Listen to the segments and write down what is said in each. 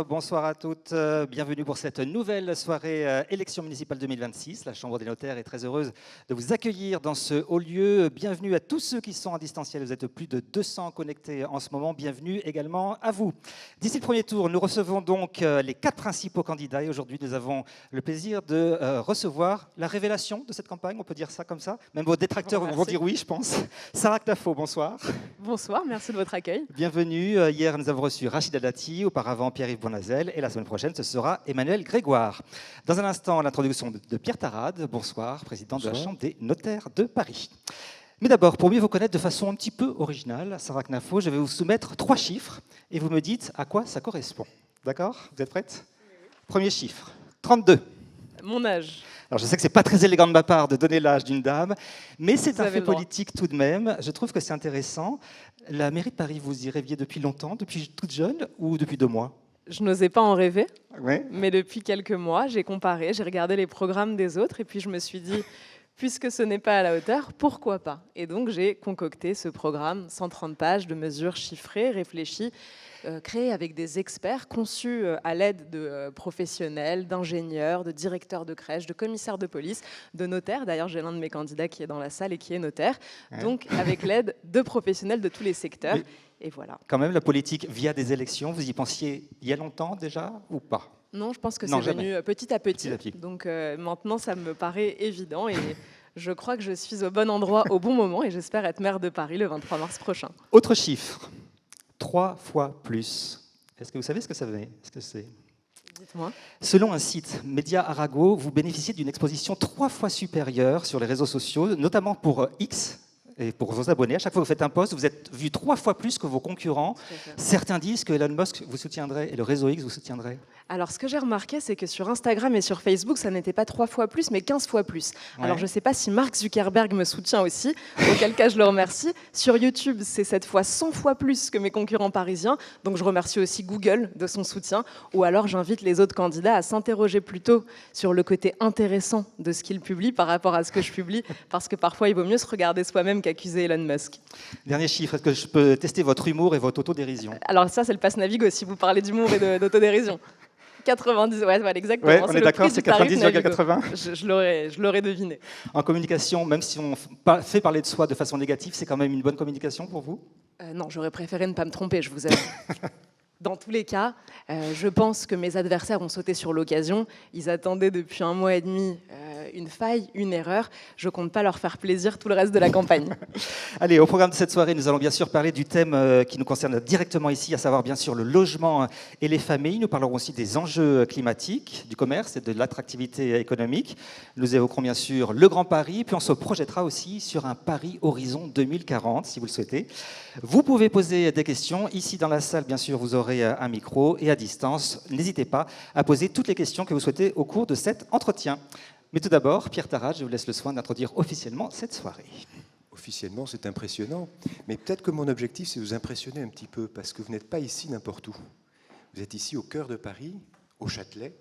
bonsoir à toutes. Bienvenue pour cette nouvelle soirée élection municipale 2026. La Chambre des notaires est très heureuse de vous accueillir dans ce haut lieu. Bienvenue à tous ceux qui sont en distanciel. Vous êtes plus de 200 connectés en ce moment. Bienvenue également à vous. D'ici le premier tour, nous recevons donc les 4 principaux candidats. Et aujourd'hui, nous avons le plaisir de recevoir la révélation de cette campagne. On peut dire ça comme ça. Même vos détracteurs vont dire oui, je pense. Sarah Knafo, bonsoir. Bonsoir, merci de votre accueil. Bienvenue. Hier, nous avons reçu Rachida Dati, auparavant Pierre-Yves Bournazel, et la semaine prochaine, ce sera Emmanuel Grégoire. Dans un instant, l'introduction de Pierre Tarade. Bonsoir, président de la Chambre des notaires de Paris. Mais d'abord, pour mieux vous connaître de façon un petit peu originale, Sarah Knafo, je vais vous soumettre 3 chiffres et vous me dites à quoi ça correspond. D'accord? Vous êtes prête? Premier chiffre, 32. Mon âge. Alors je sais que ce n'est pas très élégant de ma part de donner l'âge d'une dame, mais c'est un fait politique tout de même. Je trouve que c'est intéressant. La mairie de Paris, vous y rêviez depuis longtemps, depuis toute jeune ou depuis 2 mois? Je n'osais pas en rêver, ouais. Mais depuis quelques mois, j'ai comparé, j'ai regardé les programmes des autres et puis je me suis dit, puisque ce n'est pas à la hauteur, pourquoi pas? Et donc j'ai concocté ce programme, 130 pages de mesures chiffrées, réfléchies, créé avec des experts, conçus à l'aide de professionnels, d'ingénieurs, de directeurs de crèche, de commissaires de police, de notaires. D'ailleurs, j'ai l'un de mes candidats qui est dans la salle et qui est notaire. Ouais. Donc, avec l'aide de professionnels de tous les secteurs. Mais et voilà. Quand même, la politique via des élections, vous y pensiez il y a longtemps déjà ou pas? Non, je pense que c'est venu petit à petit. Donc maintenant, ça me paraît évident et je crois que je suis au bon endroit au bon moment et j'espère être maire de Paris le 23 mars prochain. Autre chiffre. 3 fois plus. Est-ce que vous savez ce que ça veut? Est-ce que c'est? Dites-moi. Selon un site, Média Arago, vous bénéficiez d'une exposition 3 fois supérieure sur les réseaux sociaux, notamment pour X et pour vos abonnés. À chaque fois que vous faites un post, vous êtes vu 3 fois plus que vos concurrents. Certains disent que Elon Musk vous soutiendrait et le réseau X vous soutiendrait. Alors, ce que j'ai remarqué, c'est que sur Instagram et sur Facebook, ça n'était pas 3 fois plus, mais 15 fois plus. Ouais. Alors, je ne sais pas si Mark Zuckerberg me soutient aussi, auquel cas je le remercie. Sur YouTube, c'est cette fois 100 fois plus que mes concurrents parisiens. Donc, je remercie aussi Google de son soutien. Ou alors, j'invite les autres candidats à s'interroger plutôt sur le côté intéressant de ce qu'ils publient par rapport à ce que je publie, parce que parfois, il vaut mieux se regarder soi-même qu'accuser Elon Musk. Dernier chiffre, est-ce que je peux tester votre humour et votre autodérision? Alors ça, c'est le pass Navigo, si vous parlez d'humour et d'autodérision. 90, ouais, voilà, exactement. Ouais, on est d'accord, c'est 90,80. Je l'aurais deviné. En communication, même si on fait parler de soi de façon négative, c'est quand même une bonne communication pour vous? Non, j'aurais préféré ne pas me tromper, je vous avoue. Dans tous les cas, je pense que mes adversaires ont sauté sur l'occasion. Ils attendaient depuis 1 mois et demi une faille, une erreur. Je ne compte pas leur faire plaisir tout le reste de la campagne. Allez, au programme de cette soirée, nous allons bien sûr parler du thème qui nous concerne directement ici, à savoir bien sûr le logement et les familles. Nous parlerons aussi des enjeux climatiques, du commerce et de l'attractivité économique. Nous évoquerons bien sûr le Grand Paris, puis on se projettera aussi sur un Paris horizon 2040, si vous le souhaitez. Vous pouvez poser des questions. Ici dans la salle, bien sûr, vous aurez un micro et à distance, n'hésitez pas à poser toutes les questions que vous souhaitez au cours de cet entretien. Mais tout d'abord, Pierre Tarade, je vous laisse le soin d'introduire officiellement cette soirée. Officiellement, c'est impressionnant, mais peut-être que mon objectif, c'est de vous impressionner un petit peu, parce que vous n'êtes pas ici n'importe où. Vous êtes ici au cœur de Paris, au Châtelet.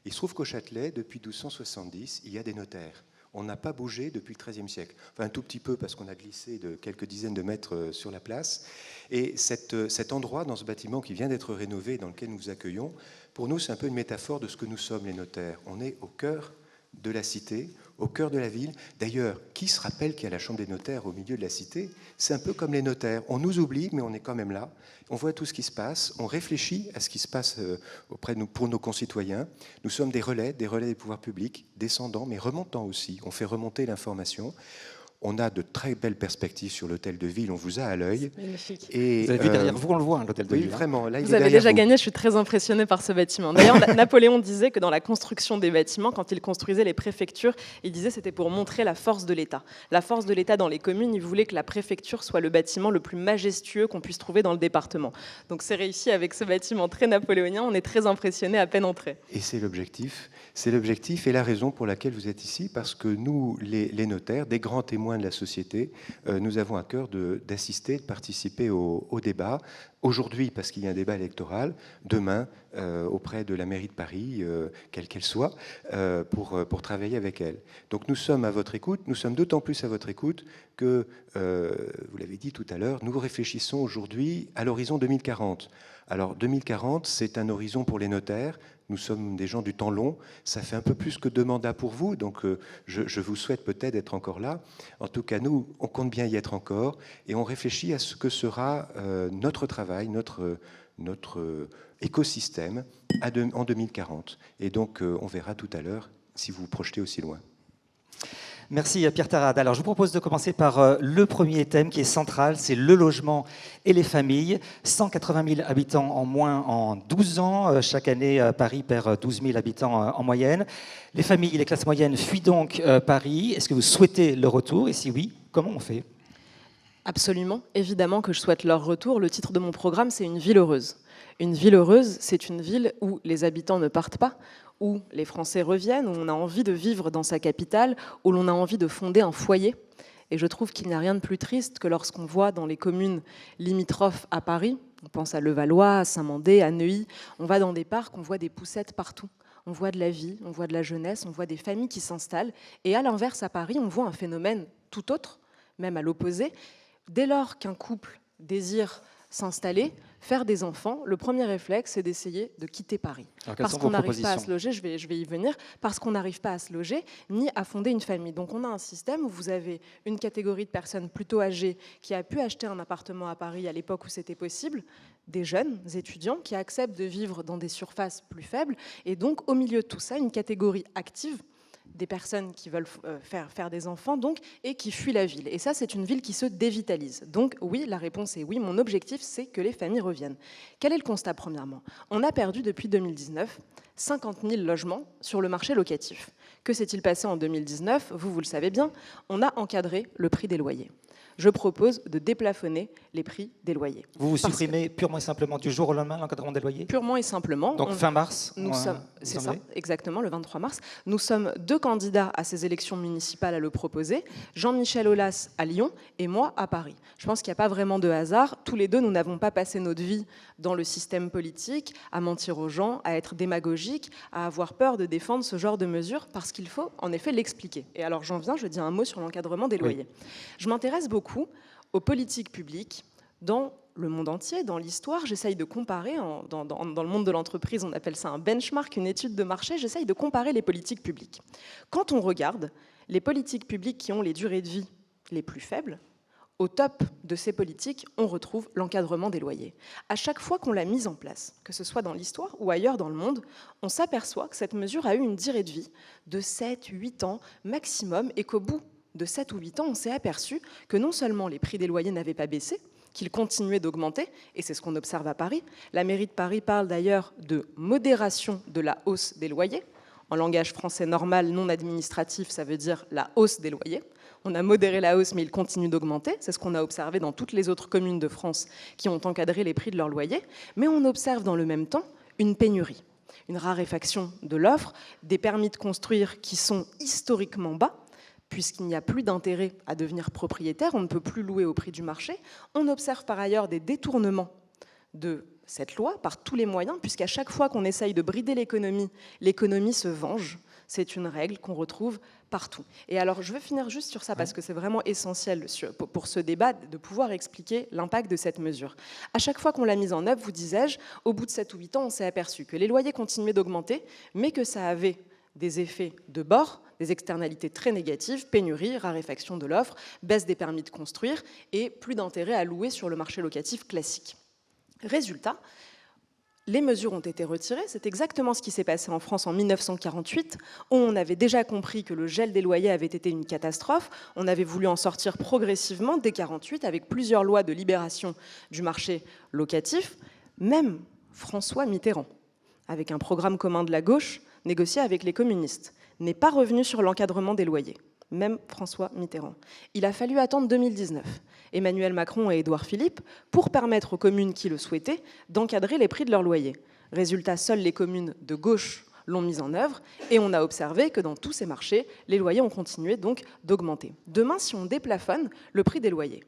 Il se trouve qu'au Châtelet, depuis 1270, il y a des notaires. On n'a pas bougé depuis le XIIIe siècle. Enfin, un tout petit peu, parce qu'on a glissé de quelques dizaines de mètres sur la place. Et cet endroit, dans ce bâtiment qui vient d'être rénové, dans lequel nous vous accueillons, pour nous, c'est un peu une métaphore de ce que nous sommes, les notaires. On est au cœur de la cité, au cœur de la ville. D'ailleurs, qui se rappelle qu'il y a la chambre des notaires au milieu de la cité? C'est un peu comme les notaires. On nous oublie, mais on est quand même là. On voit tout ce qui se passe. On réfléchit à ce qui se passe auprès de nous, pour nos concitoyens. Nous sommes des relais des pouvoirs publics, descendants, mais remontants aussi. On fait remonter l'information. On a de très belles perspectives sur l'hôtel de ville, on vous a à l'œil. Magnifique. Et vous avez vu derrière vous, on le voit, l'hôtel de ville. Oui, vraiment. Là, vous avez déjà gagné, je suis très impressionnée par ce bâtiment. D'ailleurs, Napoléon disait que dans la construction des bâtiments, quand il construisait les préfectures, il disait que c'était pour montrer la force de l'État. La force de l'État dans les communes, il voulait que la préfecture soit le bâtiment le plus majestueux qu'on puisse trouver dans le département. Donc c'est réussi avec ce bâtiment très napoléonien, on est très impressionnés à peine entrés. Et c'est l'objectif et la raison pour laquelle vous êtes ici, parce que nous, les notaires, des grands témoins de la société, nous avons à cœur d'assister, de participer au débat aujourd'hui parce qu'il y a un débat électoral, demain auprès de la mairie de Paris, quelle qu'elle soit, pour travailler avec elle. Donc nous sommes à votre écoute, nous sommes d'autant plus à votre écoute que, vous l'avez dit tout à l'heure, nous réfléchissons aujourd'hui à l'horizon 2040. Alors 2040, c'est un horizon pour les notaires. Nous sommes des gens du temps long. Ça fait un peu plus que 2 mandats pour vous, donc je vous souhaite peut-être d'être encore là. En tout cas, nous, on compte bien y être encore, et on réfléchit à ce que sera notre travail, notre écosystème en 2040. Et donc, on verra tout à l'heure si vous vous projetez aussi loin. Merci Pierre Tarade. Alors je vous propose de commencer par le premier thème qui est central, c'est le logement et les familles. 180 000 habitants en moins en 12 ans. Chaque année, Paris perd 12 000 habitants en moyenne. Les familles et les classes moyennes fuient donc Paris. Est-ce que vous souhaitez le retour? Et si oui, comment on fait? Absolument, évidemment que je souhaite leur retour. Le titre de mon programme, c'est Une ville heureuse. Une ville heureuse, c'est une ville où les habitants ne partent pas, où les Français reviennent, où on a envie de vivre dans sa capitale, où l'on a envie de fonder un foyer. Et je trouve qu'il n'y a rien de plus triste que lorsqu'on voit dans les communes limitrophes à Paris, on pense à Levallois, à Saint-Mandé, à Neuilly, on va dans des parcs, on voit des poussettes partout. On voit de la vie, on voit de la jeunesse, on voit des familles qui s'installent. Et à l'inverse, à Paris, on voit un phénomène tout autre, même à l'opposé. Dès lors qu'un couple désire s'installer, faire des enfants, le premier réflexe, c'est d'essayer de quitter Paris. Parce qu'on n'arrive pas à se loger, je vais y venir, parce qu'on n'arrive pas à se loger, ni à fonder une famille. Donc on a un système où vous avez une catégorie de personnes plutôt âgées qui a pu acheter un appartement à Paris à l'époque où c'était possible, des jeunes étudiants qui acceptent de vivre dans des surfaces plus faibles, et donc au milieu de tout ça, une catégorie active, des personnes qui veulent faire des enfants donc, et qui fuient la ville. Et ça, c'est une ville qui se dévitalise. Donc oui, la réponse est oui. Mon objectif, c'est que les familles reviennent. Quel est le constat, premièrement? On a perdu depuis 2019 50 000 logements sur le marché locatif. Que s'est-il passé en 2019? Vous le savez bien, on a encadré le prix des loyers. Je propose de déplafonner les prix des loyers. Vous supprimez purement et simplement du jour au lendemain l'encadrement des loyers? Purement et simplement. Donc fin mars? C'est ça, exactement, le 23 mars. Nous sommes 2 candidats à ces élections municipales à le proposer, Jean-Michel Aulas à Lyon et moi à Paris. Je pense qu'il n'y a pas vraiment de hasard. Tous les deux, nous n'avons pas passé notre vie dans le système politique, à mentir aux gens, à être démagogiques, à avoir peur de défendre ce genre de mesures, parce qu'il faut en effet l'expliquer. Et alors j'en viens, je dis un mot sur l'encadrement des loyers. Oui. Je m'intéresse beaucoup aux politiques publiques dans le monde entier, dans l'histoire. J'essaye de comparer, dans le monde de l'entreprise, on appelle ça un benchmark, une étude de marché, j'essaye de comparer les politiques publiques. Quand on regarde les politiques publiques qui ont les durées de vie les plus faibles, au top de ces politiques, on retrouve l'encadrement des loyers. À chaque fois qu'on l'a mise en place, que ce soit dans l'histoire ou ailleurs dans le monde, on s'aperçoit que cette mesure a eu une durée de vie de 7-8 ans maximum, et qu'au bout de 7 ou 8 ans, on s'est aperçu que non seulement les prix des loyers n'avaient pas baissé, qu'ils continuaient d'augmenter, et c'est ce qu'on observe à Paris. La mairie de Paris parle d'ailleurs de modération de la hausse des loyers. En langage français normal, non administratif, ça veut dire la hausse des loyers. On a modéré la hausse, mais il continue d'augmenter. C'est ce qu'on a observé dans toutes les autres communes de France qui ont encadré les prix de leurs loyers. Mais on observe dans le même temps une pénurie, une raréfaction de l'offre, des permis de construire qui sont historiquement bas, puisqu'il n'y a plus d'intérêt à devenir propriétaire, on ne peut plus louer au prix du marché. On observe par ailleurs des détournements de cette loi par tous les moyens, puisqu'à chaque fois qu'on essaye de brider l'économie se venge. C'est une règle qu'on retrouve partout. Et alors, je veux finir juste sur ça, parce que c'est vraiment essentiel pour ce débat de pouvoir expliquer l'impact de cette mesure. À chaque fois qu'on l'a mise en œuvre, vous disais-je, au bout de 7 ou 8 ans, on s'est aperçu que les loyers continuaient d'augmenter, mais que ça avait des effets de bord, des externalités très négatives, pénurie, raréfaction de l'offre, baisse des permis de construire et plus d'intérêt à louer sur le marché locatif classique. Résultat, les mesures ont été retirées. C'est exactement ce qui s'est passé en France en 1948, où on avait déjà compris que le gel des loyers avait été une catastrophe. On avait voulu en sortir progressivement dès 1948 avec plusieurs lois de libération du marché locatif. Même François Mitterrand, avec un programme commun de la gauche négocié avec les communistes, n'est pas revenu sur l'encadrement des loyers. Même François Mitterrand. Il a fallu attendre 2019, Emmanuel Macron et Édouard Philippe, pour permettre aux communes qui le souhaitaient d'encadrer les prix de leurs loyers. Résultat, seules les communes de gauche l'ont mise en œuvre, et on a observé que dans tous ces marchés, les loyers ont continué donc d'augmenter. Demain, si on déplafonne le prix des loyers,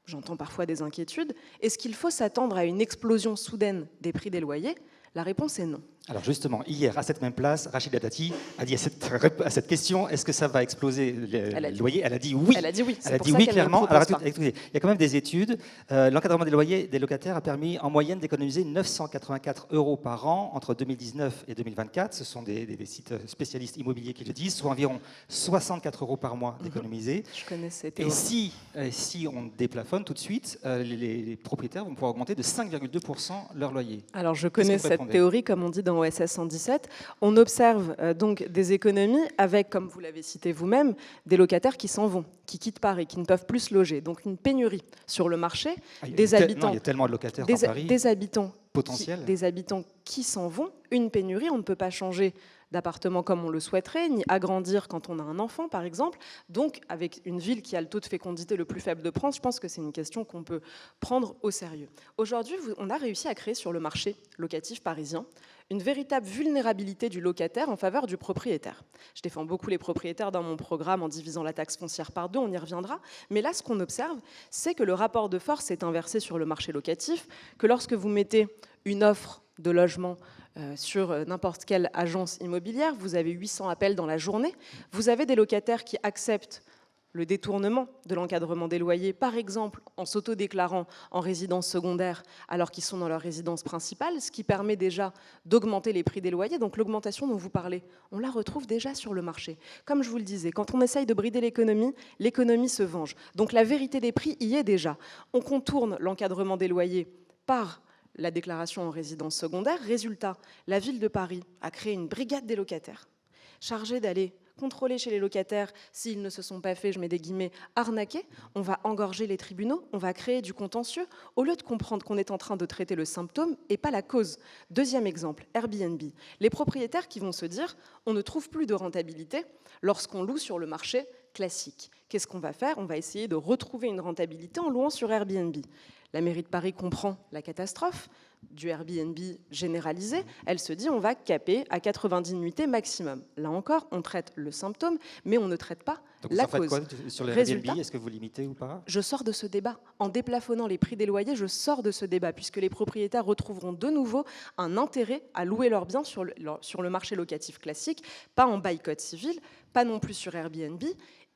J'entends parfois des inquiétudes. Est-ce qu'il faut s'attendre à une explosion soudaine des prix des loyers? La réponse est non. Alors justement, hier, à cette même place, Rachida Dati a dit à cette question, est-ce que ça va exploser les loyers? Elle a dit oui. Elle a dit oui. Elle a dit oui, clairement. Alors, écoutez, il y a quand même des études. L'encadrement des loyers des locataires a permis en moyenne d'économiser 984 € par an entre 2019 et 2024. Ce sont des sites spécialistes immobiliers qui le disent, soit environ 64 € par mois d'économiser. Je connais cette Et théorie. si on déplafonne tout de suite, les propriétaires vont pouvoir augmenter de 5,2% leur loyer. Alors je connais Qu'est-ce que vous cette répondez? théorie, comme on dit dans OSS 117. On observe donc des économies avec, comme vous l'avez cité vous-même, des locataires qui s'en vont, qui quittent Paris, qui ne peuvent plus se loger. Donc une pénurie sur le marché, des habitants. Il y a tellement de locataires dans Paris. Des habitants potentiels. Des habitants qui s'en vont, une pénurie, on ne peut pas changer d'appartement comme on le souhaiterait, ni agrandir quand on a un enfant, par exemple. Donc, avec une ville qui a le taux de fécondité le plus faible de France, je pense que c'est une question qu'on peut prendre au sérieux. Aujourd'hui, on a réussi à créer sur le marché locatif parisien une véritable vulnérabilité du locataire en faveur du propriétaire. Je défends beaucoup les propriétaires dans mon programme en divisant la taxe foncière par 2, on y reviendra. Mais là, ce qu'on observe, c'est que le rapport de force est inversé sur le marché locatif, que lorsque vous mettez une offre de logement sur n'importe quelle agence immobilière, vous avez 800 appels dans la journée, vous avez des locataires qui acceptent le détournement de l'encadrement des loyers, par exemple en s'autodéclarant en résidence secondaire alors qu'ils sont dans leur résidence principale, ce qui permet déjà d'augmenter les prix des loyers. Donc l'augmentation dont vous parlez, on la retrouve déjà sur le marché. Comme je vous le disais, quand on essaye de brider l'économie se venge. Donc la vérité des prix y est déjà. On contourne l'encadrement des loyers par la déclaration en résidence secondaire. Résultat, la ville de Paris a créé une brigade des locataires chargée d'aller contrôler chez les locataires s'ils ne se sont pas fait, je mets des guillemets, arnaquer. On va engorger les tribunaux, on va créer du contentieux, au lieu de comprendre qu'on est en train de traiter le symptôme et pas la cause. Deuxième exemple, Airbnb. Les propriétaires qui vont se dire on ne trouve plus de rentabilité lorsqu'on loue sur le marché classique. Qu'est-ce qu'on va faire? On va essayer de retrouver une rentabilité en louant sur Airbnb. La mairie de Paris comprend la catastrophe du Airbnb généralisé. Elle se dit on va caper à 90 nuitées maximum. Là encore, on traite le symptôme, mais on ne traite pas la cause. Quoi sur les Airbnb? Est-ce que vous limitez ou pas? Je sors de ce débat. En déplafonnant les prix des loyers, je sors de ce débat, puisque les propriétaires retrouveront de nouveau un intérêt à louer leurs biens sur le marché locatif classique, pas en boycott civil, pas non plus sur Airbnb.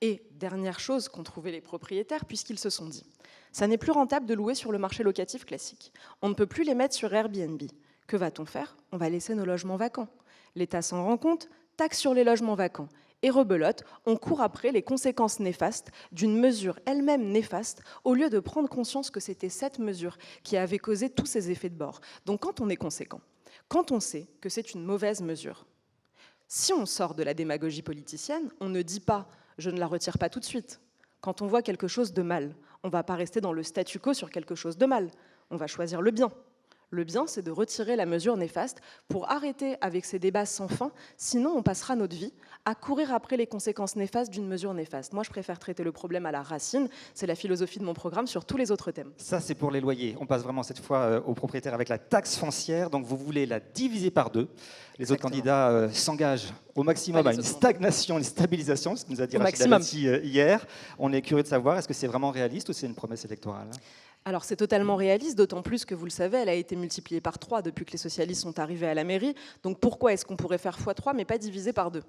Et dernière chose qu'ont trouvé les propriétaires, puisqu'ils se sont dit ça n'est plus rentable de louer sur le marché locatif classique. On ne peut plus les mettre sur Airbnb. Que va-t-on faire? On va laisser nos logements vacants. L'État s'en rend compte, taxe sur les logements vacants. Et rebelote, on court après les conséquences néfastes d'une mesure elle-même néfaste, au lieu de prendre conscience que c'était cette mesure qui avait causé tous ces effets de bord. Donc quand on est conséquent, quand on sait que c'est une mauvaise mesure, si on sort de la démagogie politicienne, on ne dit pas « je ne la retire pas tout de suite ». Quand on voit quelque chose de mal, on ne va pas rester dans le statu quo sur quelque chose de mal. On va choisir le bien. Le bien, c'est de retirer la mesure néfaste pour arrêter avec ces débats sans fin. Sinon, on passera notre vie à courir après les conséquences néfastes d'une mesure néfaste. Moi, je préfère traiter le problème à la racine. C'est la philosophie de mon programme sur tous les autres thèmes. Ça, c'est pour les loyers. On passe vraiment cette fois aux propriétaires avec la taxe foncière. Donc, vous voulez la diviser par 2. Les autres candidats s'engagent au maximum à une stagnation, une stabilisation, ce que nous a dit Rachida Dati hier. On est curieux de savoir, est-ce que c'est vraiment réaliste ou c'est une promesse électorale? Alors c'est totalement réaliste, d'autant plus que vous le savez, elle a été multipliée par 3 depuis que les socialistes sont arrivés à la mairie. Donc pourquoi est-ce qu'on pourrait faire x3 mais pas diviser par 2?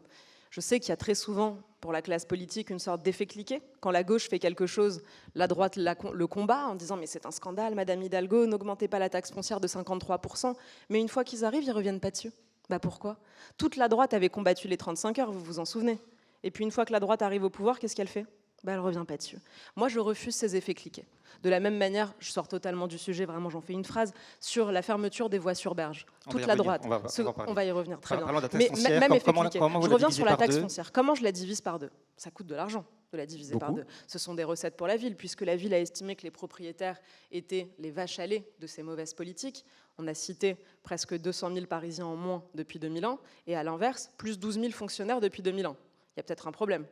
Je sais qu'il y a très souvent, pour la classe politique, une sorte d'effet cliquet. Quand la gauche fait quelque chose, la droite le combat en disant « mais c'est un scandale, Madame Hidalgo, n'augmentez pas la taxe foncière de 53%. » Mais une fois qu'ils arrivent, ils ne reviennent pas dessus. Bah pourquoi? Toute la droite avait combattu les 35 heures, vous vous en souvenez. Et puis une fois que la droite arrive au pouvoir, qu'est-ce qu'elle fait? Elle ne revient pas dessus. Moi, je refuse ces effets cliquets. De la même manière, je sors totalement du sujet, vraiment j'en fais une phrase, sur la fermeture des voies sur berge. Toute la droite, on va y revenir, très bien. Mais même effet cliquet. Je reviens sur la taxe foncière. Comment je la divise par 2? Ça coûte de l'argent de la diviser par 2. Ce sont des recettes pour la ville, puisque la ville a estimé que les propriétaires étaient les vaches à lait de ces mauvaises politiques. On a cité presque 200 000 Parisiens en moins depuis 2001, et à l'inverse, plus 12 000 fonctionnaires depuis 2001. Il y a peut-être un problème.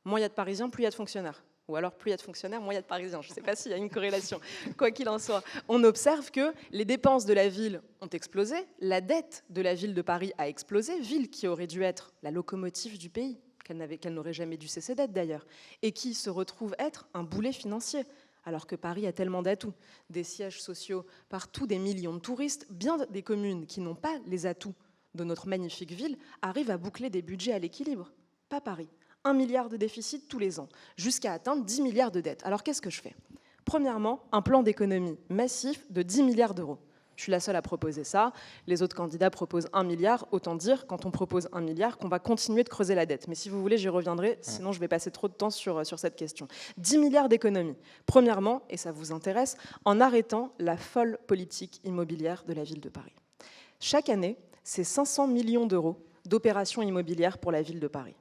Moins il y a de Parisiens, plus il y a de fonctionnaires. Ou alors, plus il y a de fonctionnaires, moins il y a de Parisiens. Je ne sais pas s'il y a une corrélation. Quoi qu'il en soit, on observe que les dépenses de la ville ont explosé, la dette de la ville de Paris a explosé, ville qui aurait dû être la locomotive du pays, qu'elle n'aurait jamais dû cesser d'être d'ailleurs, et qui se retrouve être un boulet financier. alors que Paris a tellement d'atouts, des sièges sociaux partout, des millions de touristes, bien des communes qui n'ont pas les atouts de notre magnifique ville arrivent à boucler des budgets à l'équilibre. Pas Paris. 1 milliard de déficit tous les ans, jusqu'à atteindre 10 milliards de dettes. Alors qu'est-ce que je fais? Premièrement, un plan d'économie massif de 10 milliards d'euros. Je suis la seule à proposer ça. Les autres candidats proposent 1 milliard. Autant dire, quand on propose 1 milliard, qu'on va continuer de creuser la dette. Mais si vous voulez, j'y reviendrai, sinon je vais passer trop de temps sur cette question. 10 milliards d'économies. Premièrement, et ça vous intéresse, en arrêtant la folle politique immobilière de la ville de Paris. Chaque année, c'est 500 millions d'euros d'opérations immobilières pour la ville de Paris.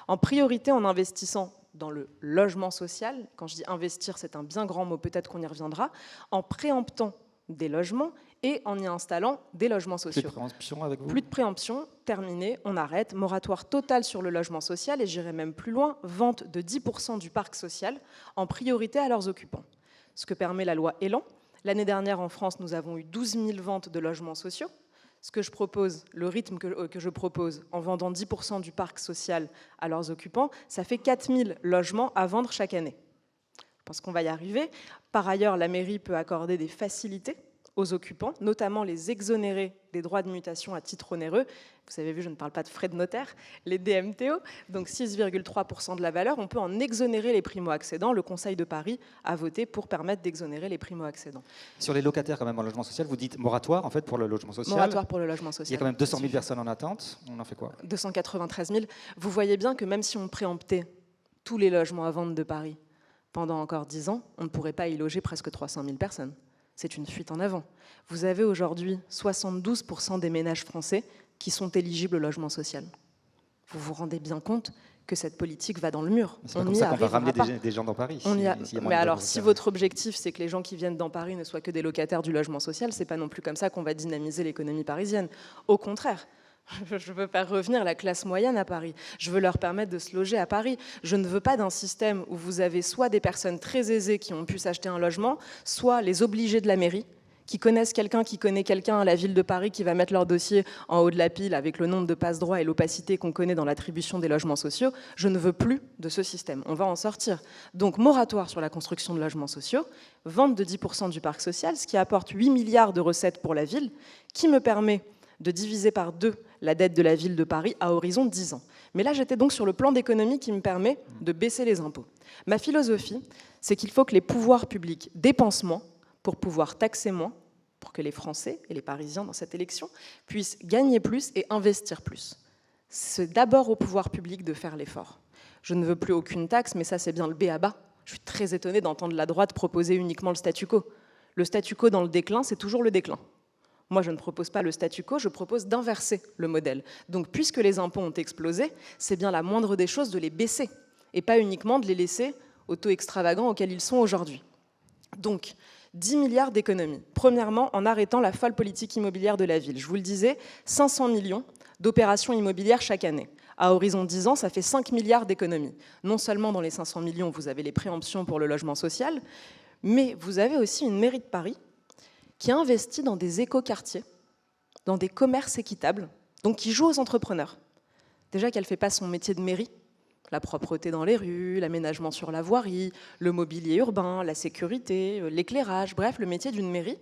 En priorité, en investissant dans le logement social, quand je dis investir, c'est un bien grand mot, peut-être qu'on y reviendra, en préemptant des logements et en y installant des logements sociaux. Plus de préemption avec vous? Plus de préemption, terminé, on arrête, moratoire total sur le logement social et j'irai même plus loin, vente de 10% du parc social en priorité à leurs occupants. Ce que permet la loi Elan. L'année dernière en France, nous avons eu 12 000 ventes de logements sociaux. Ce que je propose, le rythme que je propose en vendant 10% du parc social à leurs occupants, ça fait 4 000 logements à vendre chaque année. Je pense qu'on va y arriver. Par ailleurs, la mairie peut accorder des facilités aux occupants, notamment les exonérer des droits de mutation à titre onéreux. Vous avez vu, je ne parle pas de frais de notaire, les DMTO, donc 6,3% de la valeur. On peut en exonérer les primo-accédants. Le Conseil de Paris a voté pour permettre d'exonérer les primo-accédants. Sur les locataires, quand même, en logement social, vous dites moratoire, en fait, pour le logement social. Moratoire pour le logement social. Il y a quand même 200 000 personnes en attente. On en fait quoi? 293 000. Vous voyez bien que même si on préemptait tous les logements à vendre de Paris pendant encore 10 ans, on ne pourrait pas y loger presque 300 000 personnes. C'est une fuite en avant. Vous avez aujourd'hui 72% des ménages français qui sont éligibles au logement social. Vous vous rendez bien compte que cette politique va dans le mur. C'est pas comme ça qu'on va ramener des gens dans Paris. Mais alors, si votre objectif, c'est que les gens qui viennent dans Paris ne soient que des locataires du logement social, c'est pas non plus comme ça qu'on va dynamiser l'économie parisienne. Au contraire. Je veux faire revenir la classe moyenne à Paris. Je veux leur permettre de se loger à Paris. Je ne veux pas d'un système où vous avez soit des personnes très aisées qui ont pu s'acheter un logement, soit les obligés de la mairie, qui connaissent quelqu'un qui connaît quelqu'un à la ville de Paris qui va mettre leur dossier en haut de la pile avec le nombre de passe-droits et l'opacité qu'on connaît dans l'attribution des logements sociaux. Je ne veux plus de ce système. On va en sortir. Donc, moratoire sur la construction de logements sociaux, vente de 10% du parc social, ce qui apporte 8 milliards de recettes pour la ville, qui me permet de diviser par 2 la dette de la ville de Paris à horizon 10 ans. Mais là, j'étais donc sur le plan d'économie qui me permet de baisser les impôts. Ma philosophie, c'est qu'il faut que les pouvoirs publics dépensent moins pour pouvoir taxer moins, pour que les Français et les Parisiens dans cette élection puissent gagner plus et investir plus. C'est d'abord au pouvoir public de faire l'effort. Je ne veux plus aucune taxe, mais ça c'est bien le b.a.-ba. Je suis très étonnée d'entendre la droite proposer uniquement le statu quo. Le statu quo dans le déclin, c'est toujours le déclin. Moi, je ne propose pas le statu quo, je propose d'inverser le modèle. Donc, puisque les impôts ont explosé, c'est bien la moindre des choses de les baisser, et pas uniquement de les laisser au taux extravagant auquel ils sont aujourd'hui. Donc, 10 milliards d'économies. Premièrement, en arrêtant la folle politique immobilière de la ville. Je vous le disais, 500 millions d'opérations immobilières chaque année. À horizon 10 ans, ça fait 5 milliards d'économies. Non seulement dans les 500 millions, vous avez les préemptions pour le logement social, mais vous avez aussi une mairie de Paris qui investit dans des écoquartiers, dans des commerces équitables, donc qui joue aux entrepreneurs. Déjà qu'elle ne fait pas son métier de mairie, la propreté dans les rues, l'aménagement sur la voirie, le mobilier urbain, la sécurité, l'éclairage, bref, le métier d'une mairie.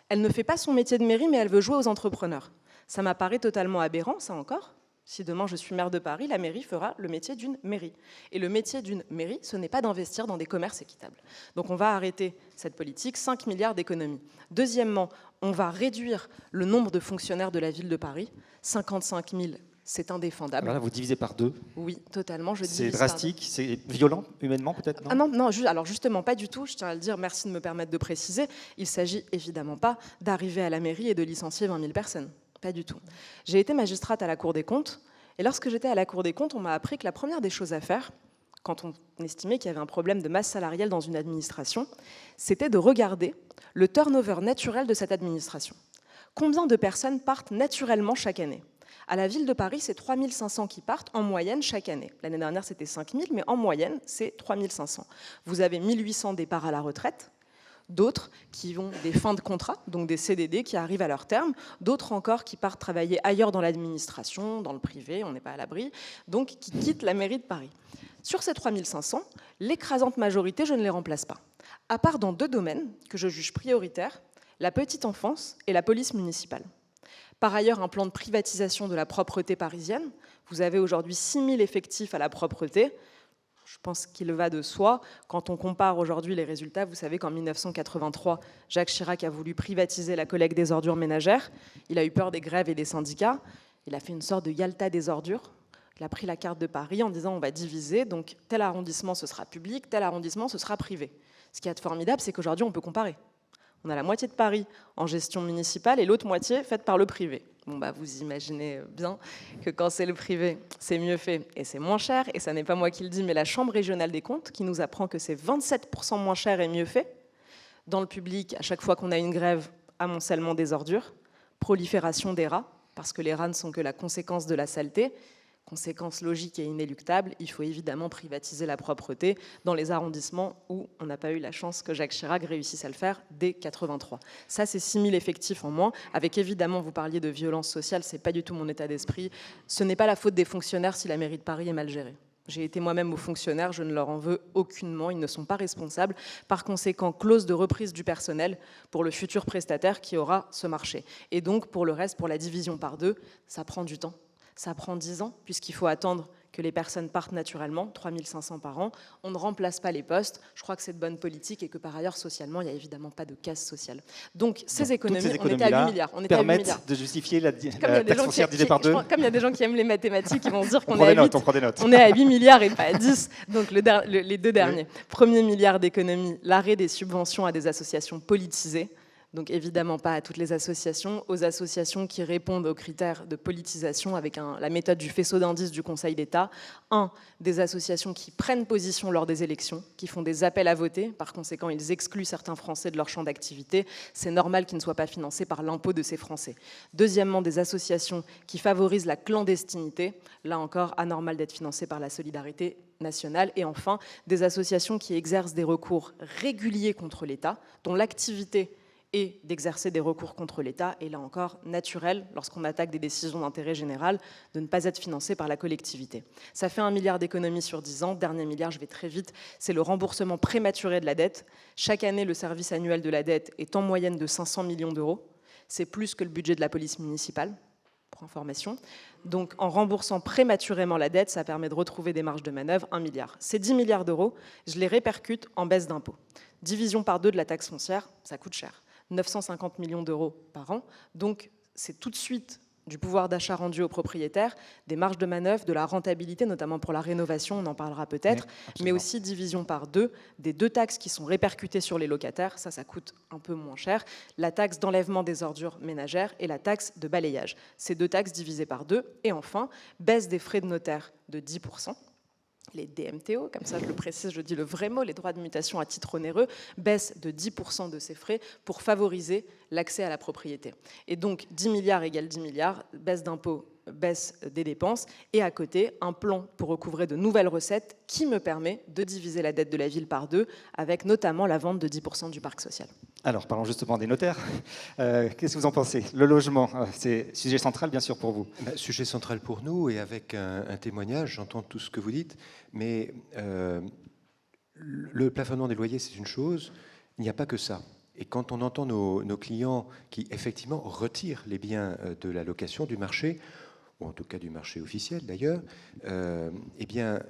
Elle ne fait pas son métier de mairie, mais elle veut jouer aux entrepreneurs. Ça m'apparaît totalement aberrant, ça encore. Si demain je suis maire de Paris, la mairie fera le métier d'une mairie. Et le métier d'une mairie, ce n'est pas d'investir dans des commerces équitables. Donc on va arrêter cette politique, 5 milliards d'économies. Deuxièmement, on va réduire le nombre de fonctionnaires de la ville de Paris, 55 000. C'est indéfendable. Voilà, vous divisez par 2. Oui, totalement. C'est drastique, c'est violent, humainement peut-être, non? Non, alors justement pas du tout. Je tiens à le dire, merci de me permettre de préciser. Il ne s'agit évidemment pas d'arriver à la mairie et de licencier 20 000 personnes. Pas du tout. J'ai été magistrate à la Cour des comptes, et lorsque j'étais à la Cour des comptes, on m'a appris que la première des choses à faire, quand on estimait qu'il y avait un problème de masse salariale dans une administration, c'était de regarder le turnover naturel de cette administration. Combien de personnes partent naturellement chaque année? À la ville de Paris, c'est 3 500 qui partent en moyenne chaque année. L'année dernière, c'était 5 000, mais en moyenne, c'est 3 500. Vous avez 1 800 départs à la retraite, d'autres qui ont des fins de contrat, donc des CDD qui arrivent à leur terme, d'autres encore qui partent travailler ailleurs dans l'administration, dans le privé, on n'est pas à l'abri, donc qui quittent la mairie de Paris. Sur ces 3500, l'écrasante majorité, je ne les remplace pas, à part dans 2 domaines que je juge prioritaires, la petite enfance et la police municipale. Par ailleurs, un plan de privatisation de la propreté parisienne. Vous avez aujourd'hui 6000 effectifs à la propreté. Je pense qu'il va de soi. Quand on compare aujourd'hui les résultats, vous savez qu'en 1983, Jacques Chirac a voulu privatiser la collecte des ordures ménagères. Il a eu peur des grèves et des syndicats. Il a fait une sorte de Yalta des ordures. Il a pris la carte de Paris en disant on va diviser, donc tel arrondissement ce sera public, tel arrondissement ce sera privé. Ce qui est formidable, c'est qu'aujourd'hui on peut comparer. On a la moitié de Paris en gestion municipale et l'autre moitié faite par le privé. Bon, bah, vous imaginez bien que quand c'est le privé, c'est mieux fait et c'est moins cher. Et ça n'est pas moi qui le dis, mais la Chambre régionale des comptes qui nous apprend que c'est 27% moins cher et mieux fait. Dans le public, à chaque fois qu'on a une grève, amoncellement des ordures, prolifération des rats, parce que les rats ne sont que la conséquence de la saleté. Conséquence logique et inéluctable, il faut évidemment privatiser la propreté dans les arrondissements où on n'a pas eu la chance que Jacques Chirac réussisse à le faire dès 83. Ça, c'est 6000 effectifs en moins, avec évidemment, vous parliez de violence sociale, c'est pas du tout mon état d'esprit. Ce n'est pas la faute des fonctionnaires si la mairie de Paris est mal gérée. J'ai été moi-même aux fonctionnaires, je ne leur en veux aucunement, ils ne sont pas responsables. Par conséquent, clause de reprise du personnel pour le futur prestataire qui aura ce marché. Et donc, pour le reste, pour la division par 2, ça prend du temps. Ça prend 10 ans, puisqu'il faut attendre que les personnes partent naturellement, 3500 par an. On ne remplace pas les postes. Je crois que c'est de bonne politique et que par ailleurs, socialement, il n'y a évidemment pas de casse sociale. Donc, ces économies, on était à 8 milliards. On était à 8 milliards. De justifier la taxe foncière divisée par 2. Comme il y a des gens qui aiment les mathématiques, ils vont se dire qu'on est à 8. On est à 8 milliards et pas à 10. Donc, les 2 derniers. Oui. Premier milliard d'économies, l'arrêt des subventions à des associations politisées. Donc évidemment pas à toutes les associations, aux associations qui répondent aux critères de politisation avec la méthode du faisceau d'indices du Conseil d'État. Des associations qui prennent position lors des élections, qui font des appels à voter, par conséquent ils excluent certains Français de leur champ d'activité. C'est normal qu'ils ne soient pas financés par l'impôt de ces Français. Deuxièmement, des associations qui favorisent la clandestinité, là encore anormal d'être financées par la solidarité nationale. Et enfin, des associations qui exercent des recours réguliers contre l'État, dont l'activité et d'exercer des recours contre l'État, et là encore, naturel, lorsqu'on attaque des décisions d'intérêt général, de ne pas être financé par la collectivité. Ça fait 1 milliard d'économies sur 10 ans. Dernier milliard, je vais très vite, c'est le remboursement prématuré de la dette. Chaque année, le service annuel de la dette est en moyenne de 500 millions d'euros. C'est plus que le budget de la police municipale, pour information. Donc, en remboursant prématurément la dette, ça permet de retrouver des marges de manœuvre, 1 milliard. Ces 10 milliards d'euros, je les répercute en baisse d'impôts. Division par 2 de la taxe foncière, ça coûte cher. 950 millions d'euros par an. Donc, c'est tout de suite du pouvoir d'achat rendu aux propriétaires, des marges de manœuvre, de la rentabilité, notamment pour la rénovation, on en parlera peut-être, mais aussi division par 2 des 2 taxes qui sont répercutées sur les locataires, ça coûte un peu moins cher, la taxe d'enlèvement des ordures ménagères et la taxe de balayage. Ces 2 taxes divisées par 2, et enfin, baisse des frais de notaire de 10%, les DMTO, comme ça je le précise, je dis le vrai mot, les droits de mutation à titre onéreux, baissent de 10% de ces frais pour favoriser l'accès à la propriété. Et donc 10 milliards égale 10 milliards, baisse d'impôts, baisse des dépenses, et à côté, un plan pour recouvrer de nouvelles recettes qui me permet de diviser la dette de la ville par 2, avec notamment la vente de 10% du parc social. Alors, parlons justement des notaires. Qu'est-ce que vous en pensez? Le logement, c'est sujet central, bien sûr, pour vous. Sujet central pour nous, et avec un témoignage, j'entends tout ce que vous dites, mais le plafonnement des loyers, c'est une chose, il n'y a pas que ça. Et quand on entend nos clients qui, effectivement, retirent les biens de la location, du marché, ou en tout cas du marché officiel d'ailleurs, eh bien,